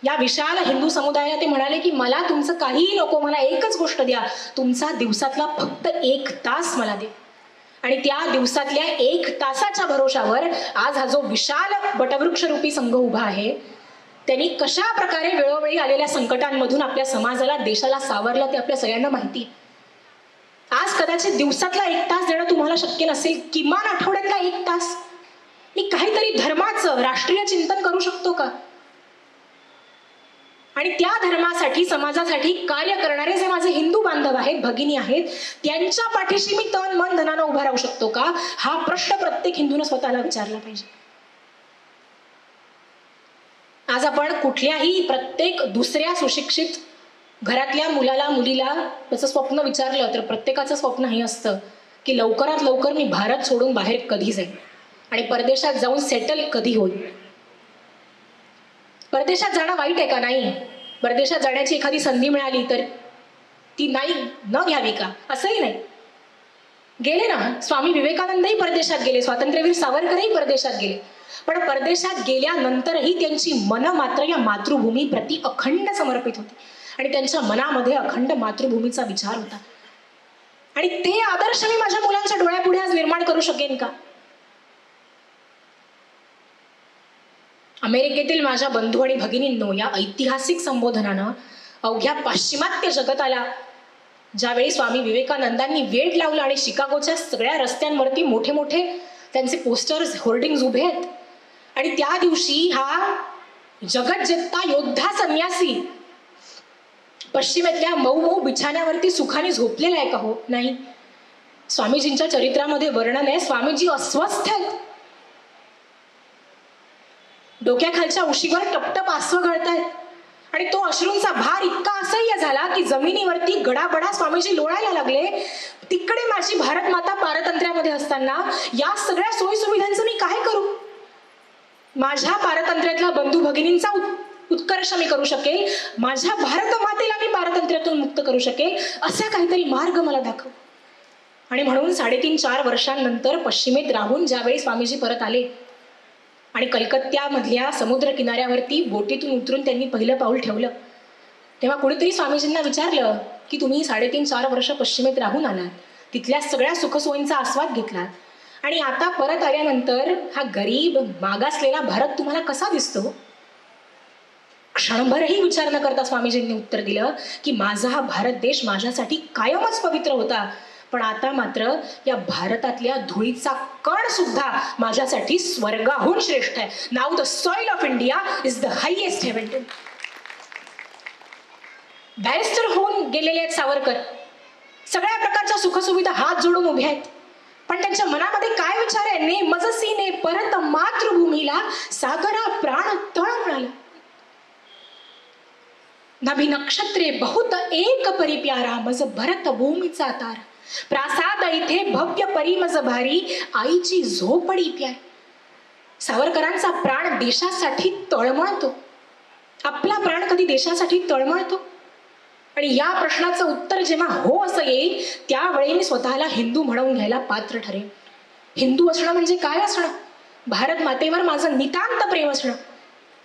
या विशाल हिंदू समुदायाला ते म्हणाले की मला तुमचं काहीही नको, मला एकच गोष्ट द्या, तुमचा दिवसातला फक्त 1 तास मला द्या. आणि त्या दिवसातल्या 1 तासाच्या भरोशावर आज हा जो विशाल वटवृक्षरूपी संघ उभा आहे, त्यांनी कशा प्रकारे वेळोवेळी आलेल्या संकटांमधून आपल्या समाजाला, देशाला सावरलं ते आपल्या सगळ्यांना माहिती. आज कदाचित दिवसातला 1 तास देणं तुम्हाला शक्य नसेल, किमान आठवड्यातला 1 तास मी काहीतरी धर्माचं, राष्ट्रीय चिंतन करू शकतो का? आणि त्या धर्मासाठी, समाजासाठी कार्य करणारे जे माझे हिंदू बांधव आहेत, भगिनी आहेत, त्यांच्या पाठीशी मी तन मन धनानं उभा राहू शकतो का? हा प्रश्न प्रत्येक हिंदूनं स्वतःला विचारला पाहिजे. आज आपण कुठल्याही प्रत्येक दुसऱ्या सुशिक्षित घरातल्या मुलाला, मुलीला त्याचं स्वप्न विचारलं तर प्रत्येकाचं स्वप्न हे असतं की लवकरात लवकर मी भारत सोडून बाहेर कधी जाईन आणि परदेशात जाऊन सेटल कधी होईल. परदेशात जाणं वाईट आहे का? नाही. परदेशात जाण्याची एखादी संधी मिळाली तर ती नाही न घ्यावी का? असंही नाही. गेले ना, स्वामी विवेकानंदही परदेशात गेले, स्वातंत्र्यवीर सावरकरही परदेशात गेले, पण परदेशात गेल्यानंतरही त्यांची मन मात्र या मातृभूमीप्रती अखंड समर्पित होती आणि त्यांच्या मनामध्ये अखंड मातृभूमीचा विचार होता. आणि ते आदर्श मी माझ्या मुलांच्या डोळ्यापुढे आज निर्माण करू शकेन का? अमेरिकेतील माझ्या बंधू आणि भगिनींनो, या ऐतिहासिक संबोधनानं अवघ्या पाश्चिमात्य जगताला ज्यावेळी स्वामी विवेकानंदांनी वेड लावलं आणि शिकागोच्या सगळ्या रस्त्यांवरती मोठे मोठे त्यांचे पोस्टर्स, होर्डिंग्ज उभे आहेत, आणि त्या दिवशी हा जगज्जेता योद्धा संन्यासी पश्चिमेतल्या मऊ मऊ बिछाण्यावरती सुखाने झोपलेला आहे का? हो, नाही. स्वामीजींच्या चरित्रामध्ये वर्णन आहे, स्वामीजी अस्वस्थ आहेत, डोक्याखालच्या उशीवर टपटप आसव गळतायत आणि तो अश्रूंचा भार इतका असह्य झाला की जमिनीवरती गडाबडा स्वामीजी लोळायला लागले. तिकडे माझी भारत माता पारतंत्र्यामध्ये असताना या सगळ्या सोयी सुविधांचं मी काय करू? माझ्या पारतंत्र्यातल्या बंधू भगिनींचा उत्कर्ष मी करू शकेल, माझ्या भारत मातेला मी पारतंत्र्यातून मुक्त करू शकेल, असा काहीतरी मार्ग मला दाखव. आणि म्हणून 3.5-4 वर्षांनंतर पश्चिमेत राहून ज्यावेळी स्वामीजी परत आले आणि कलकत्त्यामधल्या समुद्र किनाऱ्यावरती बोटीतून उतरून त्यांनी पहिलं पाऊल ठेवलं, तेव्हा कुणीतरी स्वामीजींना विचारलं की तुम्ही 3.5-4 वर्ष पश्चिमेत राहून आलात, तिथल्या सगळ्या सुखसोयींचा आस्वाद घेतलात आणि आता परत आल्यानंतर हा गरीब मागासलेला भारत तुम्हाला कसा दिसतो? क्षणभरही विचार न करता स्वामीजींनी उत्तर दिलं की माझा हा भारत देश माझ्यासाठी कायमच पवित्र होता, पण आता मात्र या भारतातल्या धुळीचा कण सुद्धा माझ्यासाठी स्वर्गाहून श्रेष्ठ आहे. Now the soil of India is the highest heaven. Barrister होऊन गेलेले आहेत सावरकर, सगळ्या प्रकारच्या सुखसुविधा हात जोडून उभे आहेत, पण त्यांच्या मनामध्ये काय विचार आहे? ने मजसीने परत मातृभूमीला सागरा प्राण तळमळाला. नभी नक्षत्रे बहुत एक परी प्यारा, मज भरत भूमीचा तारा. प्रासाद इथे भव्य परी मज भारी, आईची झोपडी प्यारी. सावरकरांचा प्राण देशासाठी तळमळतो. आपला प्राण कधी देशासाठी तळमळतो? आणि या प्रश्नाचं उत्तर जेव्हा हो असं येईल, त्यावेळी मी स्वतःला हिंदू म्हणवून घ्यायला पात्र ठरेन. हिंदू असणं म्हणजे काय असणं? भारत मातेवर माझं नितांत प्रेम असणं,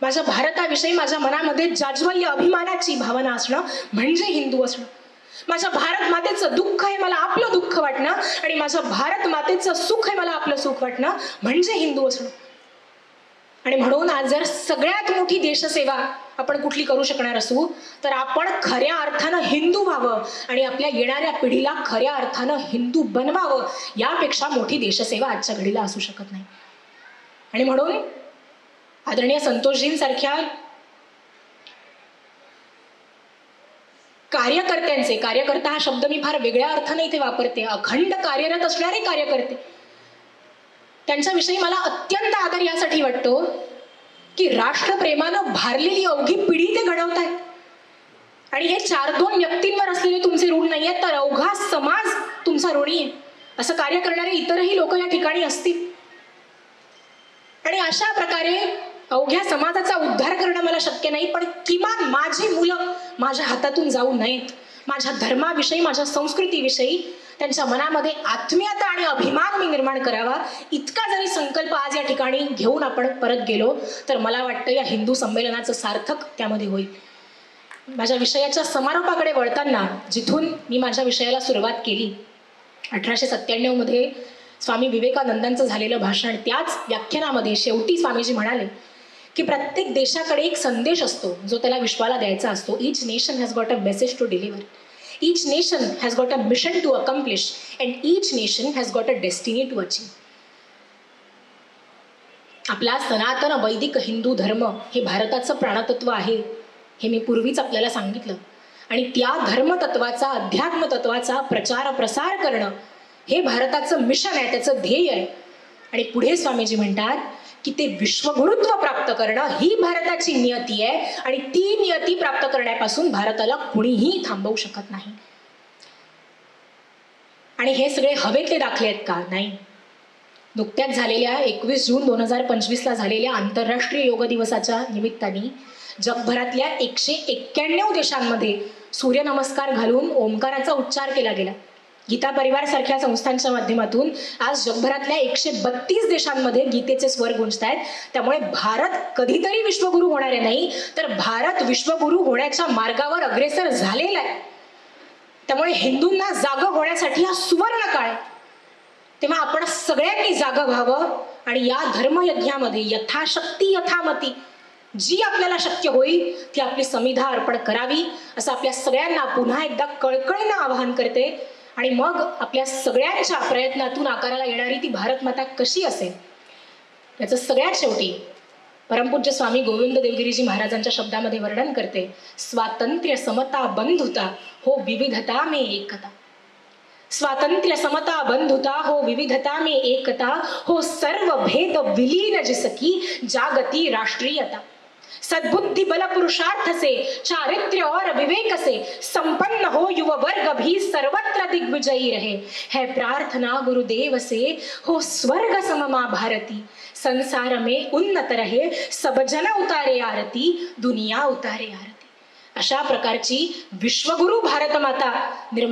माझ्या भारताविषयी माझ्या मनामध्ये जाज्वल्य अभिमानाची भावना असणं म्हणजे हिंदू असणं. माझ्या भारत मातेचं दुःख हे मला आपलं दुःख वाटणं आणि माझ्या भारत मातेचं सुख हे मला आपलं सुख वाटणं म्हणजे हिंदू असणं. आणि म्हणून आज जर सगळ्यात मोठी देशसेवा आपण कुठली करू शकणार असू, तर आपण खऱ्या अर्थानं हिंदू व्हावं आणि आपल्या येणाऱ्या पिढीला खऱ्या अर्थानं हिंदू बनवावं. यापेक्षा मोठी देशसेवा आजच्या घडीला असू शकत नाही. आणि म्हणून आदरणीय संतोषजींसारख्या कार्यकर्त्यांचे, कार्यकर्ता हा शब्द मी फार वेगळ्या अर्थाने इथे वापरते, अखंड कार्यरत असणारे कार्यकर्ते, त्यांच्याविषयी मला अत्यंत आदर यासाठी वाटतो की राष्ट्रप्रेमानं भारलेली अवघी पिढी ते घडवत आहेत. आणि हे 4-2 व्यक्तींवर असलेले तुमचे ऋण नाही आहेत, तर अवघा समाज तुमचा ऋणी आहे. असं कार्य करणारे इतरही लोक या ठिकाणी असतील. आणि अशा प्रकारे अवघ्या समाजाचा उद्धार करणं मला शक्य नाही, पण किमान माझी मुलं माझ्या हातातून जाऊ नयेत. माझ्या धर्माविषयी, माझ्या संस्कृतीविषयी त्यांच्या मनामध्ये आत्मीयता आणि अभिमान मी निर्माण करावा, इतका जरी संकल्प आज या ठिकाणी घेऊन आपण परत गेलो, तर मला वाटतं या हिंदू संमेलनाचं सार्थक त्यामध्ये होईल. माझ्या विषयाच्या समारोपाकडे वळताना जिथून मी माझ्या विषयाला सुरुवात केली, 1897 मध्ये स्वामी विवेकानंदांचं झालेलं भाषण, त्याच व्याख्यानामध्ये शेवटी स्वामीजी म्हणाले की प्रत्येक देशाकडे एक संदेश असतो जो त्याला विश्वाला द्यायचा असतो. Each nation has got a message to deliver, each nation has got a mission to accomplish and each nation has got a destiny to achieve. आपला सनातन वैदिक हिंदू धर्म हे भारताचं प्राणतत्व आहे, हे मी पूर्वीच आपल्याला सांगितलं. आणि त्या धर्मतत्वाचा, अध्यात्म तत्वाचा प्रचार प्रसार करणं हे भारताचं मिशन आहे, त्याचं ध्येय आहे. आणि पुढे स्वामीजी म्हणतात की ते विश्वगुरुत्व प्राप्त करणं ही भारताची नियती आहे आणि ती नियती प्राप्त करण्यापासून भारताला कुणीही थांबवू शकत नाही. आणि हे सगळे हवेतले दाखले आहेत का? नाही. नुकत्याच झालेल्या 21 जून 2025 झालेल्या आंतरराष्ट्रीय योग दिवसाच्या निमित्ताने जगभरातल्या 191 देशांमध्ये सूर्यनमस्कार घालून ओंकाराचा उच्चार केला गेला. गीता परिवार सारख्या संस्थांच्या माध्यमातून आज जगभरातल्या 132 देशांमध्ये गीतेचे स्वर गुंजत आहेत. त्यामुळे भारत कधीतरी विश्वगुरू होणार नाही, तर भारत विश्वगुरू होण्याच्या मार्गावर अग्रेसर झालेला आहे. त्यामुळे हिंदूंना जागं होण्यासाठी हा सुवर्ण काळ आहे. तेव्हा आपण सगळ्यांनी जागं व्हावं आणि या धर्मयज्ञामध्ये यथाशक्ती यथामती जी आपल्याला शक्य होईल ती आपली समिधा अर्पण करावी, असं आपल्या सगळ्यांना पुन्हा एकदा कळकळीनं आवाहन करते. आणि मग आपल्या सगळ्यांच्या प्रयत्नातून आकाराला येणारी ती भारत माता कशी असेल याचं सगळ्यात शेवटी परमपूज्य स्वामी गोविंद देवगिरीजी महाराजांच्या शब्दामध्ये वर्णन करते. स्वातंत्र्य समता बंधुता हो विविधता में एकता. स्वातंत्र्य समता बंधुता हो विविधता में एकता, हो सर्व भेद विलीन जिसकी जागती राष्ट्रीयता. सद्बुद्धि बल पुरुषार्थ से चारित्र्य और विवेक से संपन्न हो युवा वर्ग भी सर्वत्र दिग्विजयी रहे. है प्रार्थना गुरुदेव से हो स्वर्ग सममा भारती. संसार में उन्नत रहे सब जन उतारे आरती, दुनिया उतारे आरती. अशा प्रकारची विश्वगुरु भारत माता निर्माण